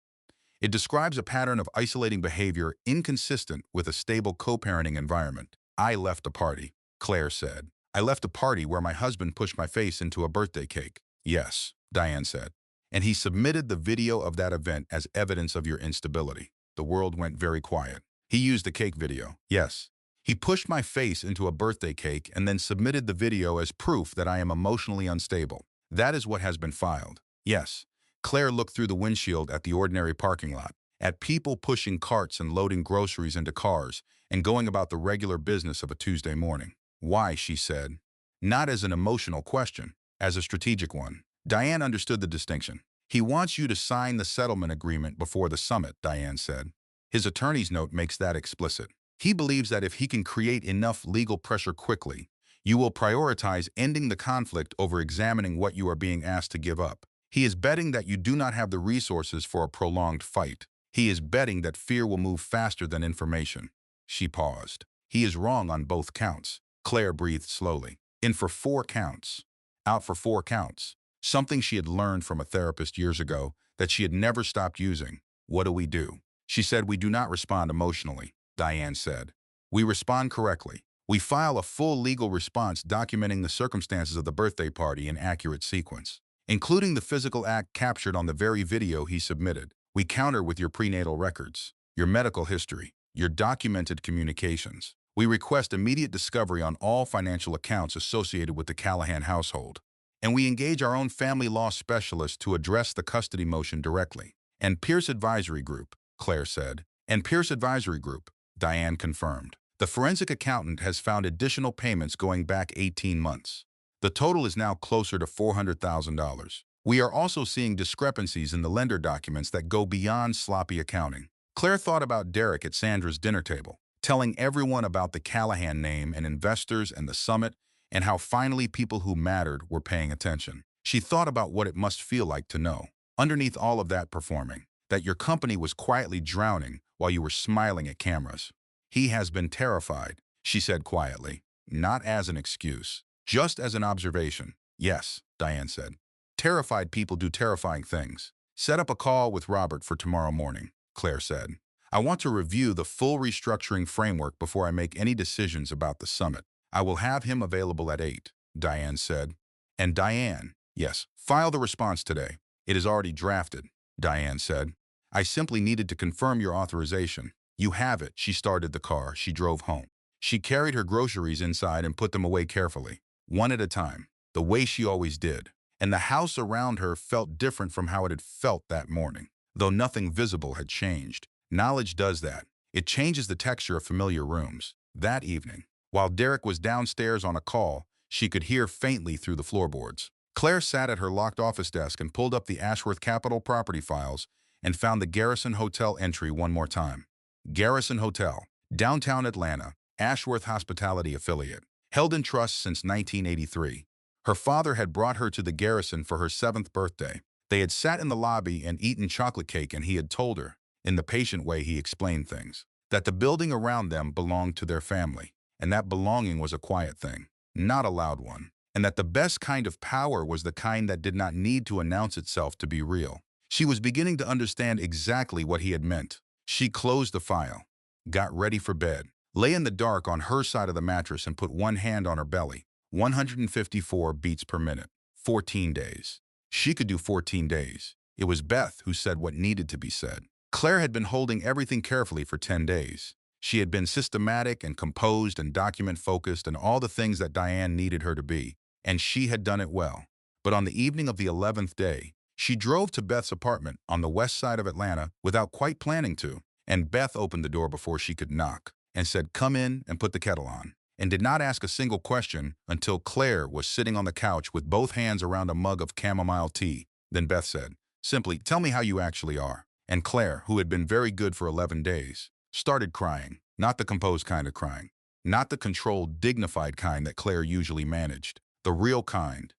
It describes a pattern of isolating behavior inconsistent with a stable co-parenting environment. I left a party, Claire said. I left a party where my husband pushed my face into a birthday cake. Yes, Diane said. And he submitted the video of that event as evidence of your instability. The world went very quiet. He used the cake video. Yes. He pushed my face into a birthday cake and then submitted the video as proof that I am emotionally unstable. That is what has been filed. Yes. Claire looked through the windshield at the ordinary parking lot, at people pushing carts and loading groceries into cars and going about the regular business of a Tuesday morning. Why, she said. Not as an emotional question, as a strategic one. Diane understood the distinction. He wants you to sign the settlement agreement before the summit, Diane said. His attorney's note makes that explicit. He believes that if he can create enough legal pressure quickly, you will prioritize ending the conflict over examining what you are being asked to give up. He is betting that you do not have the resources for a prolonged fight. He is betting that fear will move faster than information. She paused. He is wrong on both counts. Claire breathed slowly. In for 4 counts. Out for 4 counts. Something she had learned from a therapist years ago that she had never stopped using. What do we do? She said, we do not respond emotionally, Diane said. We respond correctly. We file a full legal response documenting the circumstances of the birthday party in accurate sequence, including the physical act captured on the very video he submitted. We counter with your prenatal records, your medical history, your documented communications. We request immediate discovery on all financial accounts associated with the Callahan household. And we engage our own family law specialist to address the custody motion directly. And Pierce Advisory Group, Claire said. And Pierce Advisory Group, Diane confirmed. The forensic accountant has found additional payments going back 18 months. The total is now closer to $400,000. We are also seeing discrepancies in the lender documents that go beyond sloppy accounting. Claire thought about Derek at Sandra's dinner table, telling everyone about the Callahan name and investors and the summit, and how finally people who mattered were paying attention. She thought about what it must feel like to know, underneath all of that performing, that your company was quietly drowning while you were smiling at cameras. He has been terrified, she said quietly, not as an excuse, just as an observation. Yes, Diane said. Terrified people do terrifying things. Set up a call with Robert for tomorrow morning, Claire said. I want to review the full restructuring framework before I make any decisions about the summit. I will have him available at 8, Diane said. And Diane, yes, file the response today. It is already drafted, Diane said. I simply needed to confirm your authorization. You have it. She started the car. She drove home. She carried her groceries inside and put them away carefully, one at a time, the way she always did. And the house around her felt different from how it had felt that morning, though nothing visible had changed. Knowledge does that. It changes the texture of familiar rooms. That evening, while Derek was downstairs on a call, she could hear faintly through the floorboards. Claire sat at her locked office desk and pulled up the Ashworth Capital property files and found the Garrison Hotel entry one more time. Garrison Hotel, downtown Atlanta, Ashworth Hospitality affiliate, held in trust since 1983. Her father had brought her to the Garrison for her 7th birthday. They had sat in the lobby and eaten chocolate cake, and he had told her, in the patient way he explained things, that the building around them belonged to their family, and that belonging was a quiet thing, not a loud one, and that the best kind of power was the kind that did not need to announce itself to be real. She was beginning to understand exactly what he had meant. She closed the file, got ready for bed, lay in the dark on her side of the mattress and put one hand on her belly. 154 beats per minute. 14 days. She could do 14 days. It was Beth who said what needed to be said. Claire had been holding everything carefully for 10 days. She had been systematic and composed and document-focused and all the things that Diane needed her to be, and she had done it well. But on the evening of the 11th day, she drove to Beth's apartment on the west side of Atlanta without quite planning to, and Beth opened the door before she could knock and said, "Come in and put the kettle on," and did not ask a single question until Claire was sitting on the couch with both hands around a mug of chamomile tea. Then Beth said, simply, "Tell me how you actually are." And Claire, who had been very good for 11 days, started crying, not the composed kind of crying, not the controlled, dignified kind that Claire usually managed, the real kind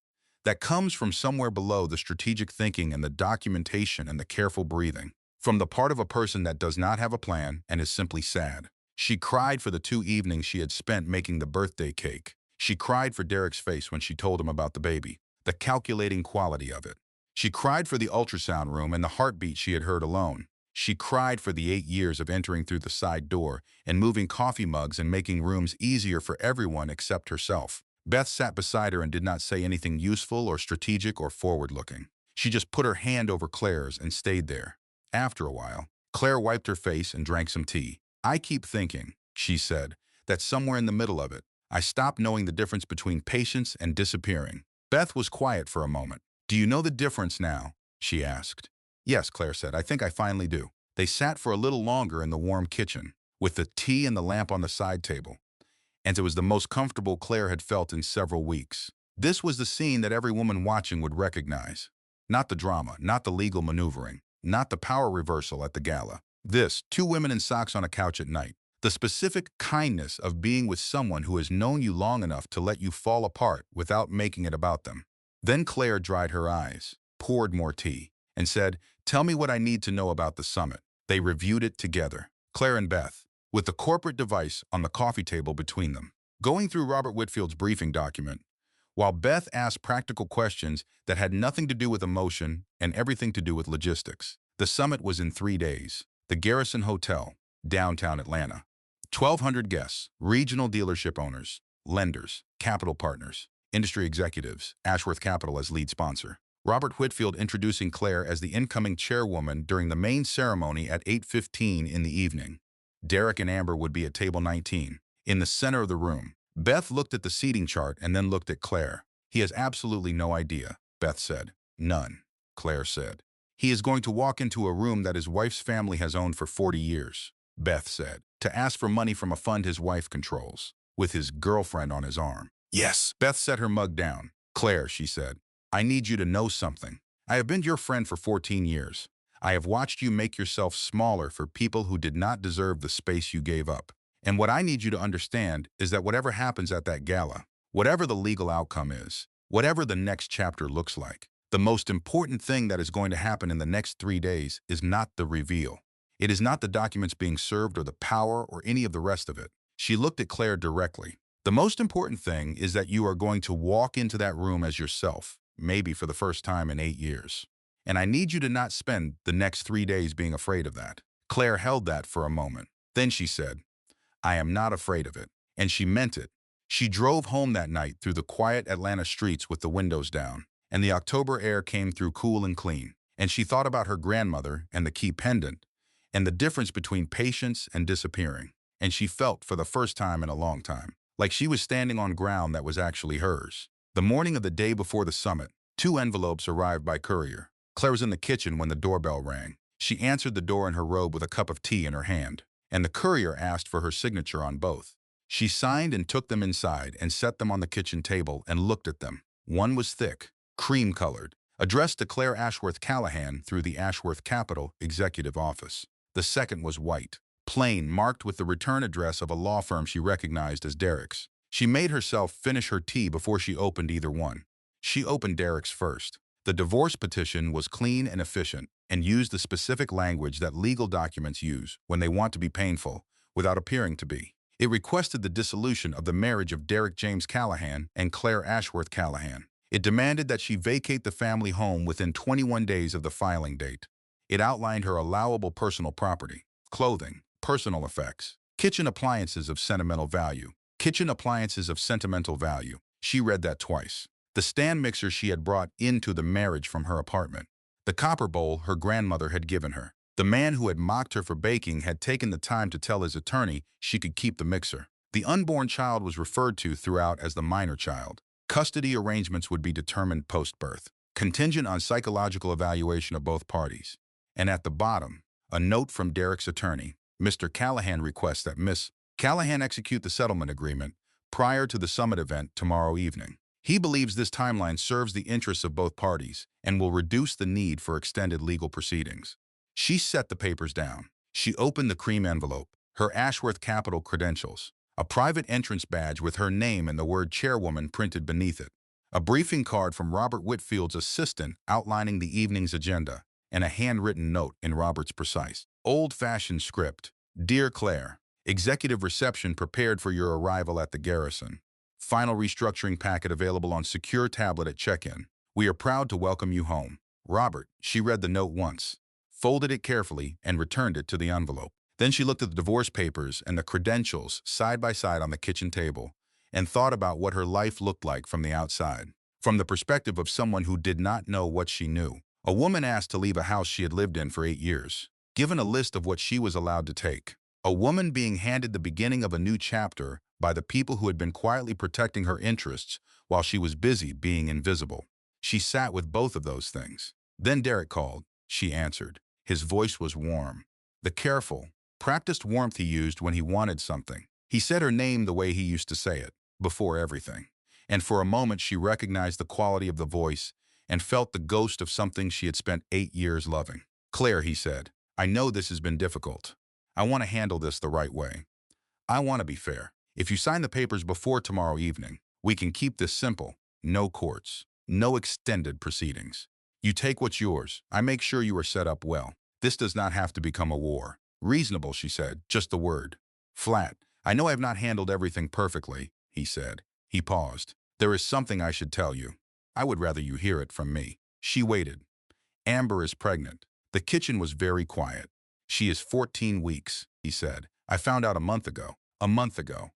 that comes from somewhere below the strategic thinking and the documentation and the careful breathing, from the part of a person that does not have a plan and is simply sad. She cried for the 2 evenings she had spent making the birthday cake. She cried for Derek's face when she told him about the baby, the calculating quality of it. She cried for the ultrasound room and the heartbeat she had heard alone. She cried for the 8 years of entering through the side door and moving coffee mugs and making rooms easier for everyone except herself. Beth sat beside her and did not say anything useful or strategic or forward-looking. She just put her hand over Claire's and stayed there. After a while, Claire wiped her face and drank some tea. "I keep thinking," she said, "that somewhere in the middle of it, I stopped knowing the difference between patience and disappearing." Beth was quiet for a moment. "Do you know the difference now?" she asked. "Yes," Claire said, "I think I finally do." They sat for a little longer in the warm kitchen, with the tea and the lamp on the side table, and it was the most comfortable Claire had felt in several weeks. This was the scene that every woman watching would recognize. Not the drama, not the legal maneuvering, not the power reversal at the gala. This, 2 women in socks on a couch at night. The specific kindness of being with someone who has known you long enough to let you fall apart without making it about them. Then Claire dried her eyes, poured more tea, and said, "Tell me what I need to know about the summit." They reviewed it together, Claire and Beth, with the corporate device on the coffee table between them, going through Robert Whitfield's briefing document, while Beth asked practical questions that had nothing to do with emotion and everything to do with logistics. The summit was in 3 days. The Garrison Hotel, downtown Atlanta. 1,200 guests, regional dealership owners, lenders, capital partners, industry executives, Ashworth Capital as lead sponsor. Robert Whitfield introducing Claire as the incoming chairwoman during the main ceremony at 8:15 in the evening. Derek and Amber would be at table 19, in the center of the room. Beth looked at the seating chart and then looked at Claire. "He has absolutely no idea," Beth said. "None," Claire said. "He is going to walk into a room that his wife's family has owned for 40 years, Beth said, "to ask for money from a fund his wife controls, with his girlfriend on his arm." "Yes." Beth set her mug down. "Claire," she said, "I need you to know something. I have been your friend for 14 years. I have watched you make yourself smaller for people who did not deserve the space you gave up. And what I need you to understand is that whatever happens at that gala, whatever the legal outcome is, whatever the next chapter looks like, the most important thing that is going to happen in the next 3 days is not the reveal. It is not the documents being served or the power or any of the rest of it." She looked at Claire directly. "The most important thing is that you are going to walk into that room as yourself, maybe for the first time in 8 years. And I need you to not spend the next 3 days being afraid of that." Claire held that for a moment. Then she said, "I am not afraid of it." And she meant it. She drove home that night through the quiet Atlanta streets with the windows down, and the October air came through cool and clean. And she thought about her grandmother and the key pendant, and the difference between patience and disappearing. And she felt, for the first time in a long time, like she was standing on ground that was actually hers. The morning of the day before the summit, 2 envelopes arrived by courier. Claire was in the kitchen when the doorbell rang. She answered the door in her robe with a cup of tea in her hand, and the courier asked for her signature on both. She signed and took them inside and set them on the kitchen table and looked at them. One was thick, cream-colored, addressed to Claire Ashworth Callahan through the Ashworth Capital Executive Office. The second was white, plain, marked with the return address of a law firm she recognized as Derek's. She made herself finish her tea before she opened either one. She opened Derek's first. The divorce petition was clean and efficient and used the specific language that legal documents use when they want to be painful without appearing to be. It requested the dissolution of the marriage of Derek James Callahan and Claire Ashworth Callahan. It demanded that she vacate the family home within 21 days of the filing date. It outlined her allowable personal property, clothing, personal effects, kitchen appliances of sentimental value. Kitchen appliances of sentimental value. She read that twice. The stand mixer she had brought into the marriage from her apartment. The copper bowl her grandmother had given her. The man who had mocked her for baking had taken the time to tell his attorney she could keep the mixer. The unborn child was referred to throughout as the minor child. Custody arrangements would be determined post-birth, contingent on psychological evaluation of both parties. And at the bottom, a note from Derek's attorney. Mr. Callahan requests that Miss Callahan execute the settlement agreement prior to the summit event tomorrow evening. He believes this timeline serves the interests of both parties and will reduce the need for extended legal proceedings. She set the papers down. She opened the cream envelope, her Ashworth Capital credentials, a private entrance badge with her name and the word chairwoman printed beneath it, a briefing card from Robert Whitfield's assistant outlining the evening's agenda, and a handwritten note in Robert's precise, old-fashioned script. Dear Claire, executive reception prepared for your arrival at the garrison. Final restructuring packet available on secure tablet at check-in. We are proud to welcome you home. Robert, she read the note once, folded it carefully, and returned it to the envelope. Then she looked at the divorce papers and the credentials side by side on the kitchen table and thought about what her life looked like from the outside, from the perspective of someone who did not know what she knew. A woman asked to leave a house she had lived in for 8 years, given a list of what she was allowed to take. A woman being handed the beginning of a new chapter by the people who had been quietly protecting her interests while she was busy being invisible. She sat with both of those things. Then Derek called. She answered. His voice was warm, the careful, practiced warmth he used when he wanted something. He said her name the way he used to say it, before everything. And for a moment she recognized the quality of the voice and felt the ghost of something she had spent 8 years loving. Claire, he said, I know this has been difficult. I want to handle this the right way. I want to be fair. If you sign the papers before tomorrow evening, we can keep this simple. No courts, no extended proceedings. You take what's yours. I make sure you are set up well. This does not have to become a war. Reasonable, she said, just the word. Flat. I know I have not handled everything perfectly, he said. He paused. There is something I should tell you. I would rather you hear it from me. She waited. Amber is pregnant. The kitchen was very quiet. She is 14 weeks, he said. I found out a month ago. A month ago.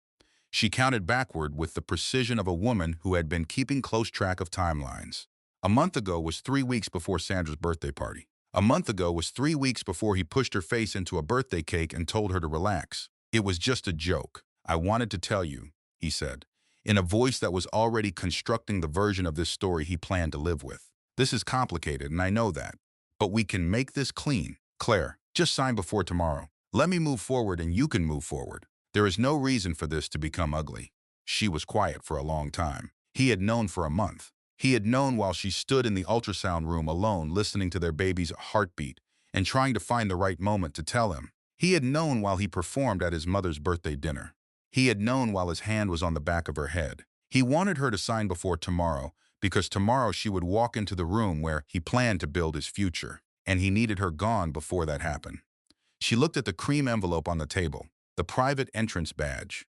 She counted backward with the precision of a woman who had been keeping close track of timelines. A month ago was 3 weeks before Sandra's birthday party. A month ago was 3 weeks before he pushed her face into a birthday cake and told her to relax. It was just a joke. I wanted to tell you, he said, in a voice that was already constructing the version of this story he planned to live with. This is complicated, and I know that. But we can make this clean. Claire, just sign before tomorrow. Let me move forward and you can move forward. There is no reason for this to become ugly. She was quiet for a long time. He had known for a month. He had known while she stood in the ultrasound room alone, listening to their baby's heartbeat and trying to find the right moment to tell him. He had known while he performed at his mother's birthday dinner. He had known while his hand was on the back of her head. He wanted her to sign before tomorrow because tomorrow she would walk into the room where he planned to build his future, and he needed her gone before that happened. She looked at the cream envelope on the table, the private entrance badge,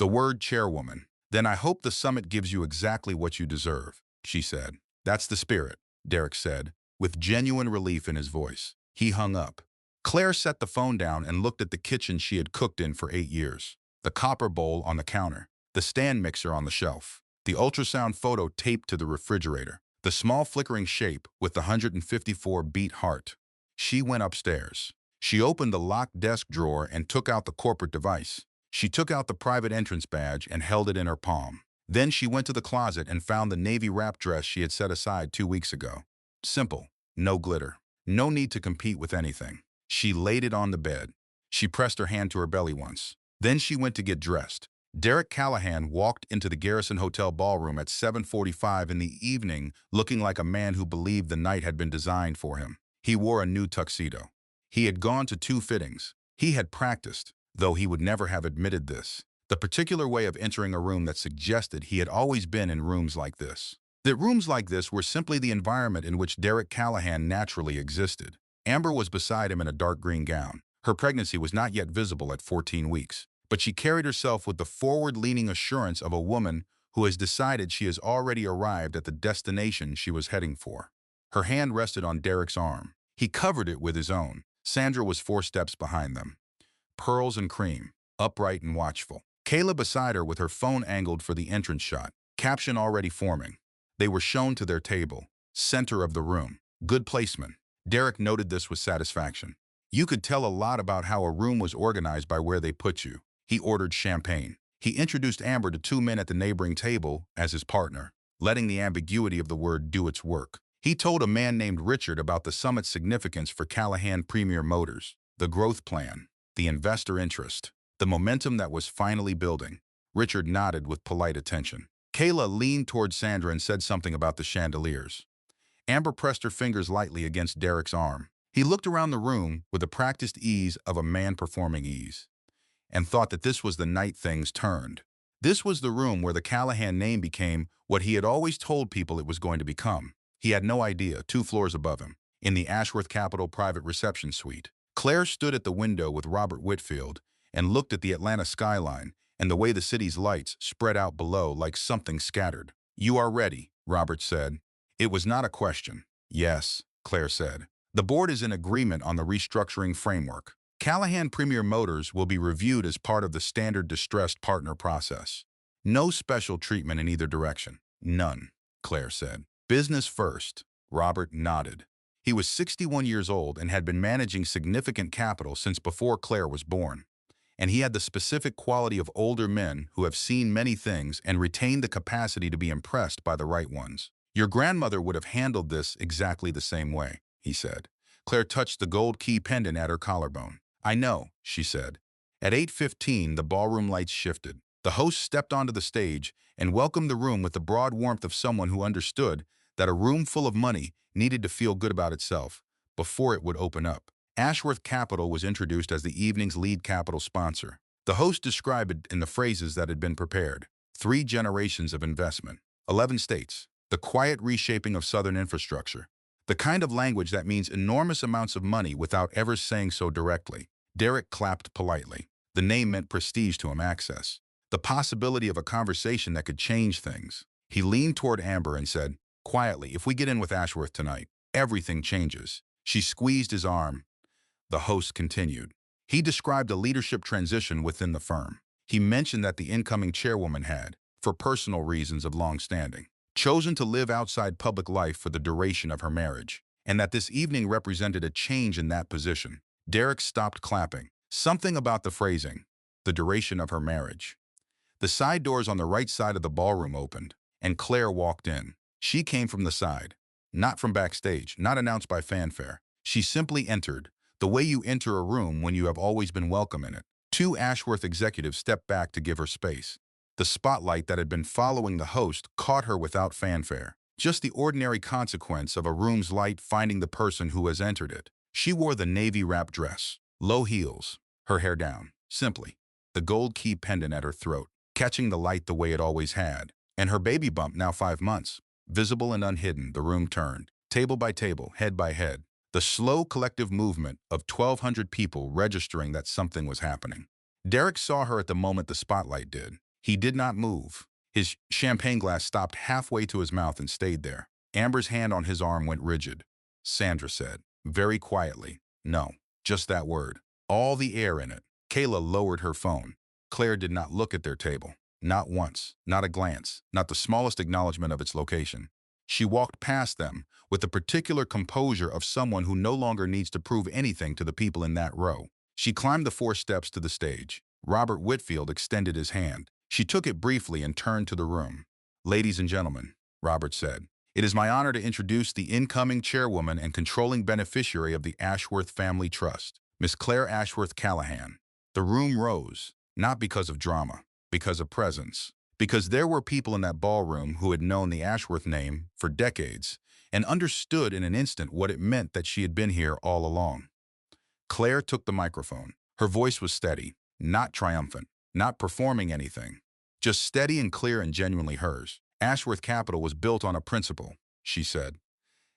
the word chairwoman. Then I hope the summit gives you exactly what you deserve, she said. That's the spirit, Derek said, with genuine relief in his voice. He hung up. Claire set the phone down and looked at the kitchen she had cooked in for 8 years. The copper bowl on the counter, the stand mixer on the shelf, the ultrasound photo taped to the refrigerator, the small flickering shape with the 154-beat heart. She went upstairs. She opened the locked desk drawer and took out the corporate device. She took out the private entrance badge and held it in her palm. Then she went to the closet and found the navy wrap dress she had set aside 2 weeks ago. Simple, no glitter, no need to compete with anything. She laid it on the bed. She pressed her hand to her belly once. Then she went to get dressed. Derek Callahan walked into the Garrison Hotel ballroom at 7:45 in the evening, looking like a man who believed the night had been designed for him. He wore a new tuxedo. He had gone to 2 fittings. He had practiced, though he would never have admitted this, the particular way of entering a room that suggested he had always been in rooms like this. That rooms like this were simply the environment in which Derek Callahan naturally existed. Amber was beside him in a dark green gown. Her pregnancy was not yet visible at 14 weeks, but she carried herself with the forward-leaning assurance of a woman who has decided she has already arrived at the destination she was heading for. Her hand rested on Derek's arm. He covered it with his own. Sandra was 4 steps behind them. Pearls and cream, upright and watchful. Kayla beside her with her phone angled for the entrance shot, caption already forming. They were shown to their table, center of the room. Good placement. Derek noted this with satisfaction. You could tell a lot about how a room was organized by where they put you. He ordered champagne. He introduced Amber to two men at the neighboring table as his partner, letting the ambiguity of the word do its work. He told a man named Richard about the summit's significance for Callahan Premier Motors, the growth plan, the investor interest, the momentum that was finally building. Richard nodded with polite attention. Kayla leaned toward Sandra and said something about the chandeliers. Amber pressed her fingers lightly against Derek's arm. He looked around the room with the practiced ease of a man performing ease, and thought that this was the night things turned. This was the room where the Callahan name became what he had always told people it was going to become. He had no idea, 2 floors above him, in the Ashworth Capital private reception suite. Claire stood at the window with Robert Whitfield and looked at the Atlanta skyline and the way the city's lights spread out below like something scattered. "You are ready," Robert said. It was not a question. "Yes," Claire said. "The board is in agreement on the restructuring framework. Callahan Premier Motors will be reviewed as part of the standard distressed partner process. No special treatment in either direction." "None," Claire said. "Business first." Robert nodded. He was 61 years old and had been managing significant capital since before Claire was born. And he had the specific quality of older men who have seen many things and retain the capacity to be impressed by the right ones. "Your grandmother would have handled this exactly the same way," he said. Claire touched the gold key pendant at her collarbone. "I know," she said. At 8:15, the ballroom lights shifted. The host stepped onto the stage and welcomed the room with the broad warmth of someone who understood that a room full of money needed to feel good about itself before it would open up. Ashworth Capital was introduced as the evening's lead capital sponsor. The host described it in the phrases that had been prepared. 3 generations of investment. 11 states. The quiet reshaping of Southern infrastructure. The kind of language that means enormous amounts of money without ever saying so directly. Derek clapped politely. The name meant prestige to him, access. The possibility of a conversation that could change things. He leaned toward Amber and said, quietly, "If we get in with Ashworth tonight, everything changes." She squeezed his arm. The host continued. He described a leadership transition within the firm. He mentioned that the incoming chairwoman had, for personal reasons of long standing, chosen to live outside public life for the duration of her marriage, and that this evening represented a change in that position. Derek stopped clapping. Something about the phrasing, the duration of her marriage. The side doors on the right side of the ballroom opened, and Claire walked in. She came from the side, not from backstage, not announced by fanfare. She simply entered, the way you enter a room when you have always been welcome in it. 2 Ashworth executives stepped back to give her space. The spotlight that had been following the host caught her without fanfare. Just the ordinary consequence of a room's light finding the person who has entered it. She wore the navy wrap dress, low heels, her hair down, simply. The gold key pendant at her throat, catching the light the way it always had. And her baby bump, now 5 months. Visible and unhidden, the room turned, table by table, head by head. The slow collective movement of 1,200 people registering that something was happening. Derek saw her at the moment the spotlight did. He did not move. His champagne glass stopped halfway to his mouth and stayed there. Amber's hand on his arm went rigid. Sandra said, very quietly, "No, just that word. All the air in it." Kayla lowered her phone. Claire did not look at their table. Not once, not a glance, not the smallest acknowledgement of its location. She walked past them with the particular composure of someone who no longer needs to prove anything to the people in that row. She climbed the 4 steps to the stage. Robert Whitfield extended his hand. She took it briefly and turned to the room. "Ladies and gentlemen," Robert said, "it is my honor to introduce the incoming chairwoman and controlling beneficiary of the Ashworth Family Trust, Miss Claire Ashworth Callahan." The room rose, not because of drama, because of presence. Because there were people in that ballroom who had known the Ashworth name for decades and understood in an instant what it meant that she had been here all along. Claire took the microphone. Her voice was steady, not triumphant, not performing anything, just steady and clear and genuinely hers. "Ashworth Capital was built on a principle," she said.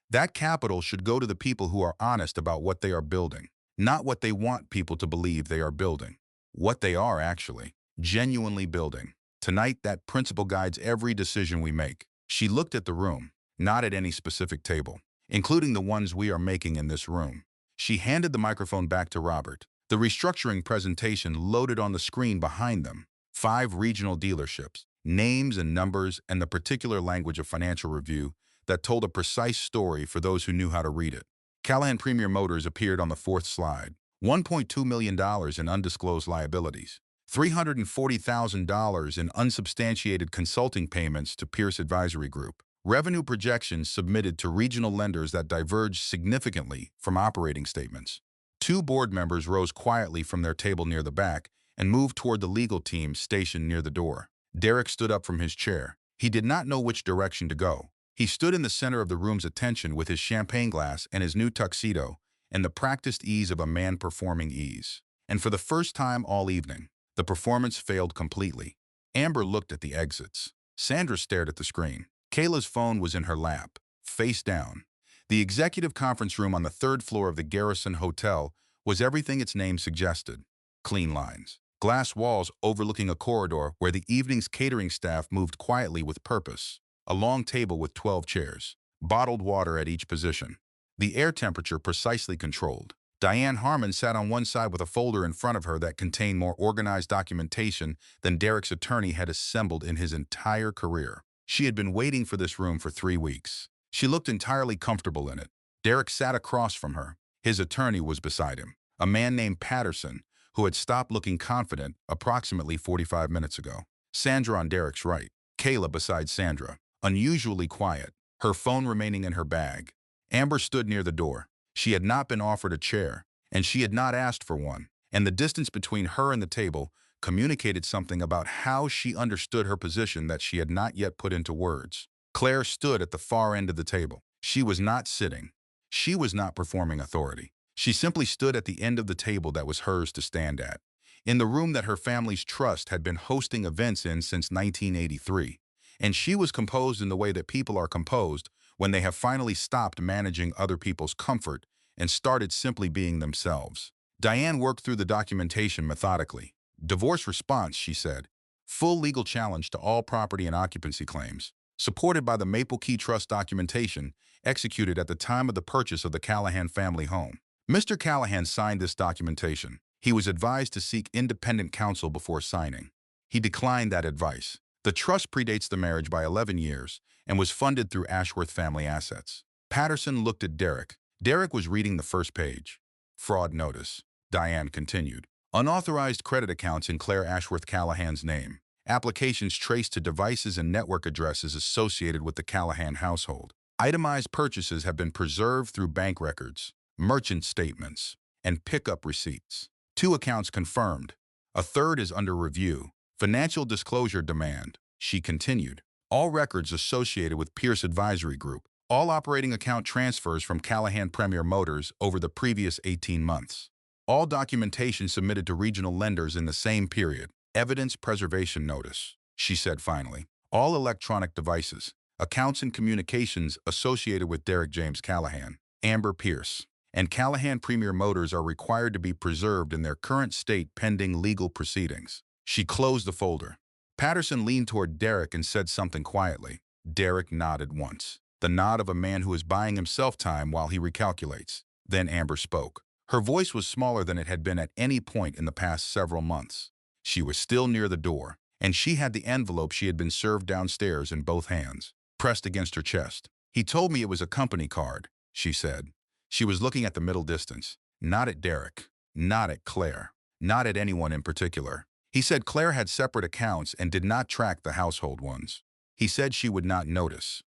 "That capital should go to the people who are honest about what they are building, not what they want people to believe they are building. What they are actually, genuinely building. Tonight, that principle guides every decision we make." She looked at the room, not at any specific table, including the ones we are making in this room. She handed the microphone back to Robert. The restructuring presentation loaded on the screen behind them. 5 regional dealerships, names and numbers, and the particular language of financial review that told a precise story for those who knew how to read it. Callahan Premier Motors appeared on the 4th slide. $1.2 million in undisclosed liabilities, $340,000 in unsubstantiated consulting payments to Pierce Advisory Group, revenue projections submitted to regional lenders that diverged significantly from operating statements. Two board members rose quietly from their table near the back and moved toward the legal team stationed near the door. Derek stood up from his chair. He did not know which direction to go. He stood in the center of the room's attention with his champagne glass and his new tuxedo and the practiced ease of a man performing ease. And for the first time all evening, the performance failed completely. Amber looked at the exits. Sandra stared at the screen. Kayla's phone was in her lap, face down. The executive conference room on the third floor of the Garrison Hotel was everything its name suggested. Clean lines, glass walls overlooking a corridor where the evening's catering staff moved quietly with purpose. A long table with 12 chairs, bottled water at each position. The air temperature precisely controlled. Diane Harmon sat on one side with a folder in front of her that contained more organized documentation than Derek's attorney had assembled in his entire career. She had been waiting for this room for 3 weeks. She looked entirely comfortable in it. Derek sat across from her. His attorney was beside him, a man named Patterson, who had stopped looking confident approximately 45 minutes ago. Sandra on Derek's right, Kayla beside Sandra, unusually quiet, her phone remaining in her bag. Amber stood near the door. She had not been offered a chair, and she had not asked for one, and the distance between her and the table communicated something about how she understood her position that she had not yet put into words. Claire stood at the far end of the table. She was not sitting. She was not performing authority. She simply stood at the end of the table that was hers to stand at, in the room that her family's trust had been hosting events in since 1983. And she was composed in the way that people are composed when they have finally stopped managing other people's comfort and started simply being themselves. Diane worked through the documentation methodically. Divorce response, she said. Full legal challenge to all property and occupancy claims, supported by the Maple Key Trust documentation executed at the time of the purchase of the Callahan family home. Mr. Callahan signed this documentation. He was advised to seek independent counsel before signing. He declined that advice. The trust predates the marriage by 11 years and was funded through Ashworth family assets. Patterson looked at Derek. Derek was reading the first page. Fraud notice. Diane continued. Unauthorized credit accounts in Claire Ashworth Callahan's name. Applications traced to devices and network addresses associated with the Callahan household. Itemized purchases have been preserved through bank records, merchant statements, and pickup receipts. 2 accounts confirmed. A third is under review. Financial disclosure demand, she continued. All records associated with Pierce Advisory Group. All operating account transfers from Callahan Premier Motors over the previous 18 months. All documentation submitted to regional lenders in the same period. Evidence preservation notice, she said finally. All electronic devices, accounts and communications associated with Derek James Callahan, Amber Pierce, and Callahan Premier Motors are required to be preserved in their current state pending legal proceedings. She closed the folder. Patterson leaned toward Derek and said something quietly. Derek nodded once, the nod of a man who is buying himself time while he recalculates. Then Amber spoke. Her voice was smaller than it had been at any point in the past several months. She was still near the door, and she had the envelope she had been served downstairs in both hands, pressed against her chest. He told me it was a company card, she said. She was looking at the middle distance, not at Derek, not at Claire, not at anyone in particular. He said Claire had separate accounts and did not track the household ones. He said she would not notice.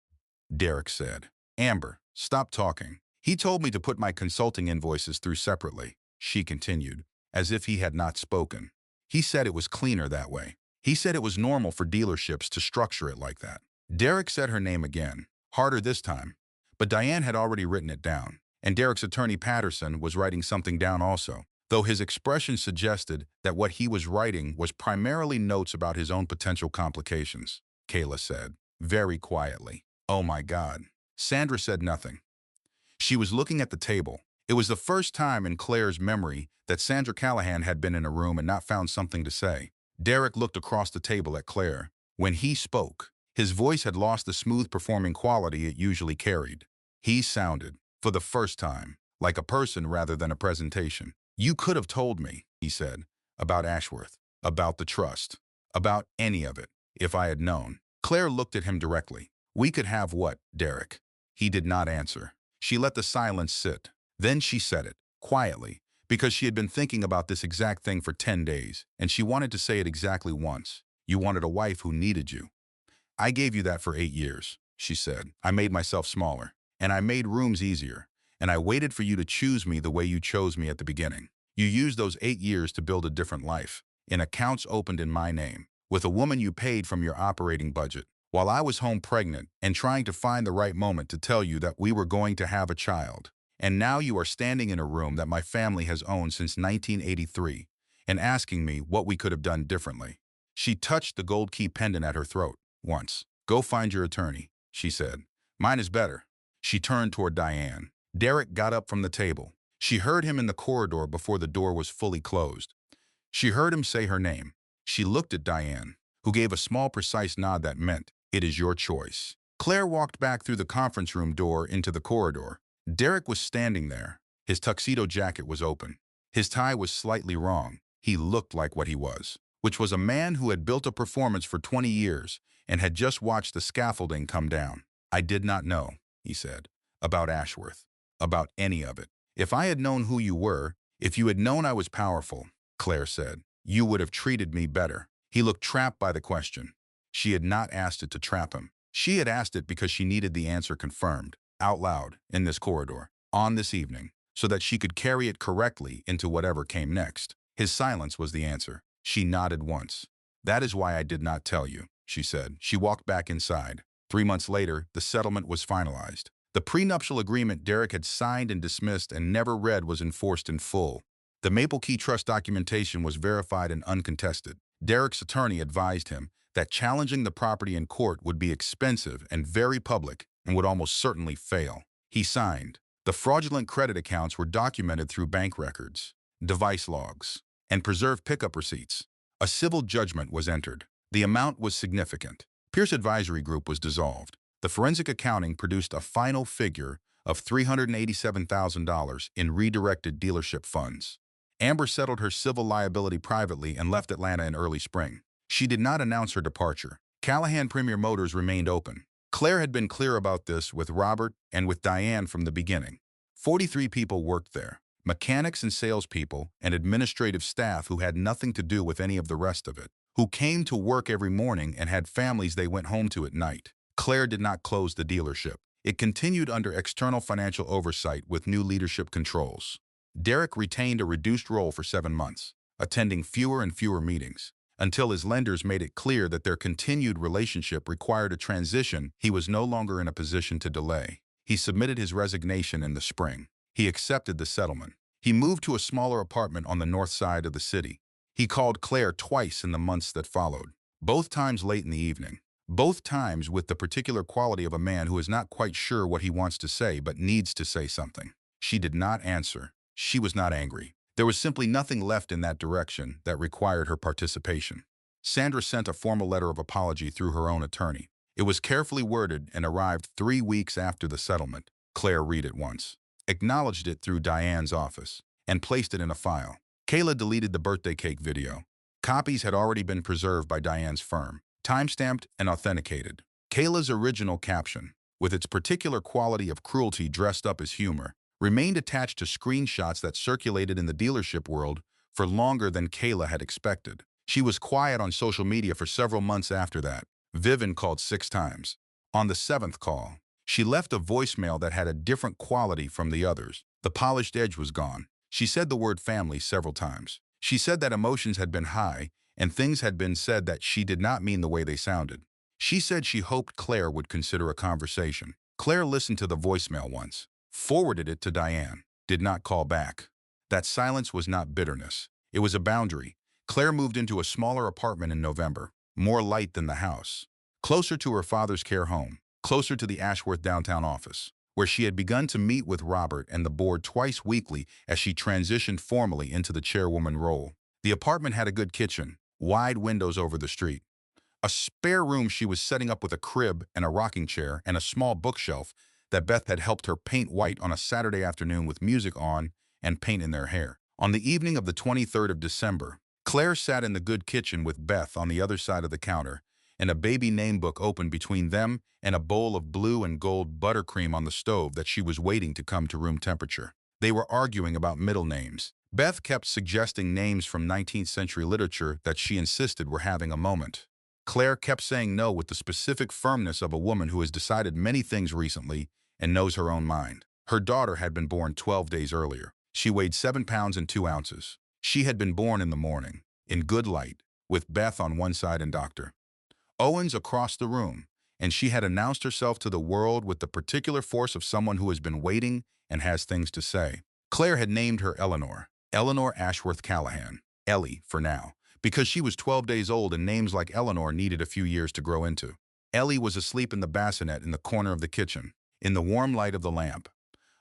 Derek said, Amber, stop talking. He told me to put my consulting invoices through separately, she continued, as if he had not spoken. He said it was cleaner that way. He said it was normal for dealerships to structure it like that. Derek said her name again, harder this time, but Diane had already written it down, and Derek's attorney Patterson was writing something down also, though his expression suggested that what he was writing was primarily notes about his own potential complications. Kayla said, very quietly, oh my God. Sandra said nothing. She was looking at the table. It was the first time in Claire's memory that Sandra Callahan had been in a room and not found something to say. Derek looked across the table at Claire. When he spoke, his voice had lost the smooth performing quality it usually carried. He sounded, for the first time, like a person rather than a presentation. You could have told me, he said, about Ashworth, about the trust, about any of it, if I had known. Claire looked at him directly. We could have what, Derek? He did not answer. She let the silence sit. Then she said it, quietly, because she had been thinking about this exact thing for 10 days, and she wanted to say it exactly once. You wanted a wife who needed you. I gave you that for 8 years, she said. I made myself smaller, and I made rooms easier, and I waited for you to choose me the way you chose me at the beginning. You used those 8 years to build a different life, in accounts opened in my name, with a woman you paid from your operating budget, while I was home pregnant and trying to find the right moment to tell you that we were going to have a child. And now you are standing in a room that my family has owned since 1983 and asking me what we could have done differently. She touched the gold key pendant at her throat once. Go find your attorney, she said. Mine is better. She turned toward Diane. Derek got up from the table. She heard him in the corridor before the door was fully closed. She heard him say her name. She looked at Diane, who gave a small precise nod that meant, it is your choice. Claire walked back through the conference room door into the corridor. Derek was standing there. His tuxedo jacket was open. His tie was slightly wrong. He looked like what he was, which was a man who had built a performance for 20 years and had just watched the scaffolding come down. I did not know, he said, about Ashworth, about any of it. If I had known who you were, if you had known I was powerful, Claire said, you would have treated me better. He looked trapped by the question. She had not asked it to trap him. She had asked it because she needed the answer confirmed, out loud, in this corridor, on this evening, so that she could carry it correctly into whatever came next. His silence was the answer. She nodded once. That is why I did not tell you, she said. She walked back inside. 3 months later, the settlement was finalized. The prenuptial agreement Derek had signed and dismissed and never read was enforced in full. The Maple Key Trust documentation was verified and uncontested. Derek's attorney advised him that challenging the property in court would be expensive and very public and would almost certainly fail. He signed. The fraudulent credit accounts were documented through bank records, device logs, and preserved pickup receipts. A civil judgment was entered. The amount was significant. Pierce Advisory Group was dissolved. The forensic accounting produced a final figure of $387,000 in redirected dealership funds. Amber settled her civil liability privately and left Atlanta in early spring. She did not announce her departure. Callahan Premier Motors remained open. Claire had been clear about this with Robert and with Diane from the beginning. 43 people worked there, mechanics and salespeople and administrative staff who had nothing to do with any of the rest of it, who came to work every morning and had families they went home to at night. Claire did not close the dealership. It continued under external financial oversight with new leadership controls. Derek retained a reduced role for 7 months, attending fewer and fewer meetings, until his lenders made it clear that their continued relationship required a transition he was no longer in a position to delay. He submitted his resignation in the spring. He accepted the settlement. He moved to a smaller apartment on the north side of the city. He called Claire twice in the months that followed, both times late in the evening, both times with the particular quality of a man who is not quite sure what he wants to say but needs to say something. She did not answer. She was not angry. There was simply nothing left in that direction that required her participation. Sandra sent a formal letter of apology through her own attorney. It was carefully worded and arrived 3 weeks after the settlement. Claire read it once, acknowledged it through Diane's office, and placed it in a file. Kayla deleted the birthday cake video. Copies had already been preserved by Diane's firm, time-stamped and authenticated. Kayla's original caption, with its particular quality of cruelty dressed up as humor, remained attached to screenshots that circulated in the dealership world for longer than Kayla had expected. She was quiet on social media for several months after that. Vivian called 6 times. On the 7th call, she left a voicemail that had a different quality from the others. The polished edge was gone. She said the word family several times. She said that emotions had been high and things had been said that she did not mean the way they sounded. She said she hoped Claire would consider a conversation. Claire listened to the voicemail once, forwarded it to Diane, did not call back. That silence was not bitterness. It was a boundary. Claire moved into a smaller apartment in November, more light than the house, closer to her father's care home, closer to the Ashworth downtown office, where she had begun to meet with Robert and the board twice weekly as she transitioned formally into the chairwoman role. The apartment had a good kitchen, wide windows over the street. A spare room she was setting up with a crib and a rocking chair and a small bookshelf that Beth had helped her paint white on a Saturday afternoon with music on and paint in their hair. On the evening of the 23rd of December, Claire sat in the good kitchen with Beth on the other side of the counter, and a baby name book open between them and a bowl of blue and gold buttercream on the stove that she was waiting to come to room temperature. They were arguing about middle names. Beth kept suggesting names from 19th century literature that she insisted were having a moment. Claire kept saying no with the specific firmness of a woman who has decided many things recently and knows her own mind. Her daughter had been born 12 days earlier. She weighed 7 pounds and 2 ounces. She had been born in the morning, in good light, with Beth on one side and Dr. Owens across the room, and she had announced herself to the world with the particular force of someone who has been waiting and has things to say. Claire had named her Eleanor Ashworth Callahan, Ellie for now, because she was 12 days old and names like Eleanor needed a few years to grow into. Ellie was asleep in the bassinet in the corner of the kitchen, in the warm light of the lamp,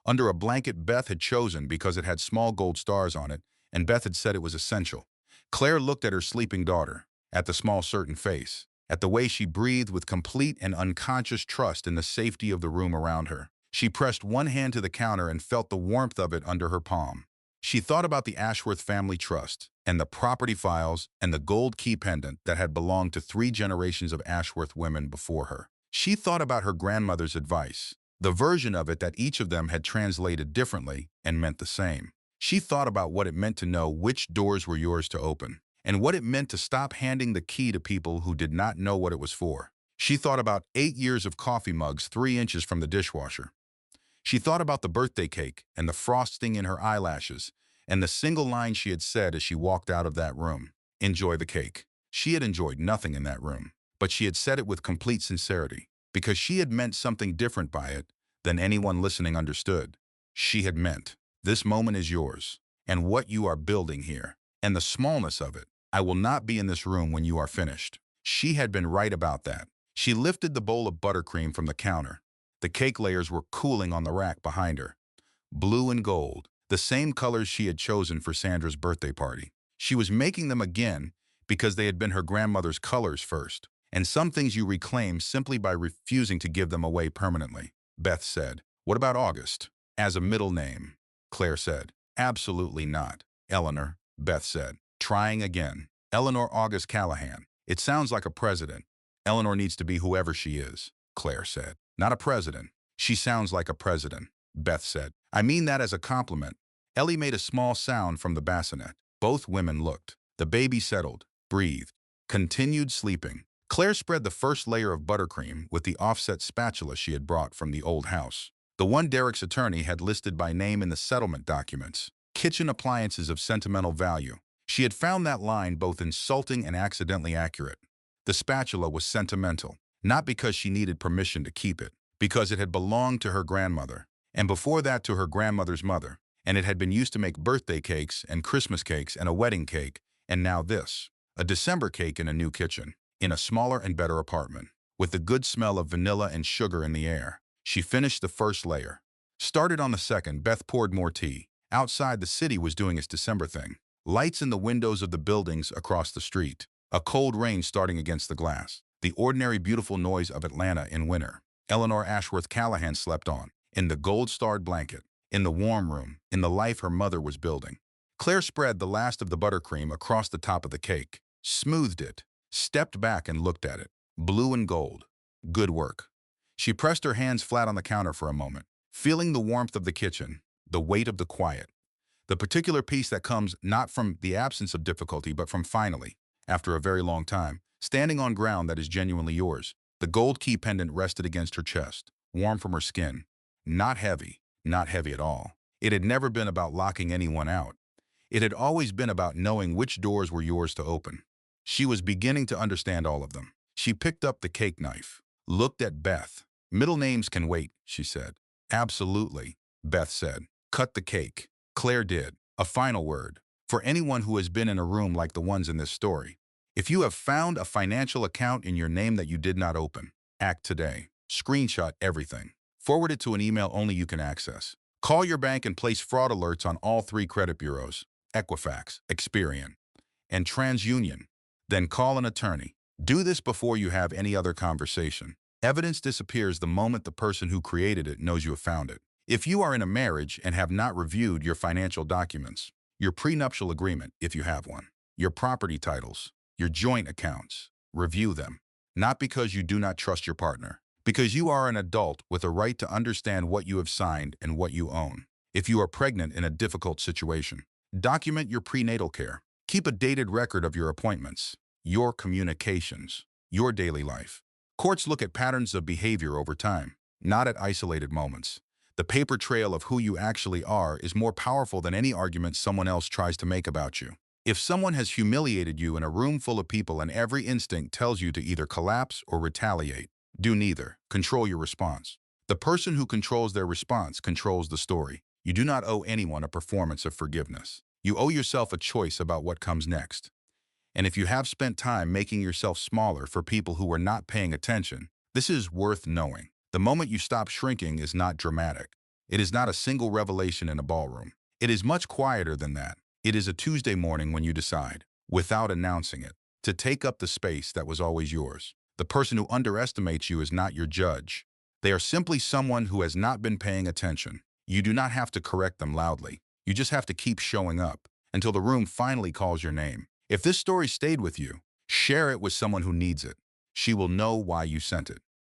under a blanket Beth had chosen because it had small gold stars on it, and Beth had said it was essential. Claire looked at her sleeping daughter, at the small certain face, at the way she breathed with complete and unconscious trust in the safety of the room around her. She pressed one hand to the counter and felt the warmth of it under her palm. She thought about the Ashworth family trust, and the property files, and the gold key pendant that had belonged to 3 generations of Ashworth women before her. She thought about her grandmother's advice, the version of it that each of them had translated differently and meant the same. She thought about what it meant to know which doors were yours to open, and what it meant to stop handing the key to people who did not know what it was for. She thought about 8 years of coffee mugs 3 inches from the dishwasher. She thought about the birthday cake and the frosting in her eyelashes, and the single line she had said as she walked out of that room. Enjoy the cake. She had enjoyed nothing in that room, but she had said it with complete sincerity, because she had meant something different by it than anyone listening understood. She had meant, this moment is yours, and what you are building here, and the smallness of it. I will not be in this room when you are finished. She had been right about that. She lifted the bowl of buttercream from the counter. The cake layers were cooling on the rack behind her. Blue and gold, the same colors she had chosen for Sandra's birthday party. She was making them again because they had been her grandmother's colors first, and some things you reclaim simply by refusing to give them away permanently. Beth said, "What about August?" As a middle name. Claire said, "Absolutely not." Eleanor, Beth said, trying again. Eleanor August Callahan. It sounds like a president. Eleanor needs to be whoever she is, Claire said. Not a president. She sounds like a president, Beth said. I mean that as a compliment. Ellie made a small sound from the bassinet. Both women looked. The baby settled, breathed, continued sleeping. Claire spread the first layer of buttercream with the offset spatula she had brought from the old house. The one Derek's attorney had listed by name in the settlement documents. Kitchen appliances of sentimental value. She had found that line both insulting and accidentally accurate. The spatula was sentimental, not because she needed permission to keep it, because it had belonged to her grandmother, and before that to her grandmother's mother, and it had been used to make birthday cakes and Christmas cakes and a wedding cake, and now this, a December cake in a new kitchen, in a smaller and better apartment, with the good smell of vanilla and sugar in the air. She finished the first layer. Started on the second, Beth poured more tea. Outside, the city was doing its December thing. Lights in the windows of the buildings across the street. A cold rain starting against the glass. The ordinary beautiful noise of Atlanta in winter. Eleanor Ashworth Callahan slept on, in the gold-starred blanket, in the warm room, in the life her mother was building. Claire spread the last of the buttercream across the top of the cake, smoothed it, stepped back and looked at it. Blue and gold. Good work. She pressed her hands flat on the counter for a moment, feeling the warmth of the kitchen, the weight of the quiet. The particular peace that comes not from the absence of difficulty, but from finally, after a very long time, standing on ground that is genuinely yours. The gold key pendant rested against her chest, warm from her skin. Not heavy at all. It had never been about locking anyone out. It had always been about knowing which doors were yours to open. She was beginning to understand all of them. She picked up the cake knife, looked at Beth. Middle names can wait, she said. Absolutely, Beth said. Cut the cake. Claire did. A final word. For anyone who has been in a room like the ones in this story. If you have found a financial account in your name that you did not open, act today. Screenshot everything. Forward it to an email only you can access. Call your bank and place fraud alerts on all 3 credit bureaus, Equifax, Experian, and TransUnion. Then call an attorney. Do this before you have any other conversation. Evidence disappears the moment the person who created it knows you have found it. If you are in a marriage and have not reviewed your financial documents, your prenuptial agreement, if you have one, your property titles, your joint accounts, review them. Not because you do not trust your partner, because you are an adult with a right to understand what you have signed and what you own. If you are pregnant in a difficult situation, Document your prenatal care. Keep a dated record of your appointments, your communications, your daily life. Courts look at patterns of behavior over time, not at isolated moments. The paper trail of who you actually are is more powerful than any argument someone else tries to make about you. If someone has humiliated you in a room full of people and every instinct tells you to either collapse or retaliate, do neither. Control your response. The person who controls their response controls the story. You do not owe anyone a performance of forgiveness. You owe yourself a choice about what comes next. And if you have spent time making yourself smaller for people who are not paying attention, this is worth knowing. The moment you stop shrinking is not dramatic. It is not a single revelation in a ballroom. It is much quieter than that. It is a Tuesday morning when you decide, without announcing it, to take up the space that was always yours. The person who underestimates you is not your judge. They are simply someone who has not been paying attention. You do not have to correct them loudly. You just have to keep showing up until the room finally calls your name. If this story stayed with you, share it with someone who needs it. She will know why you sent it.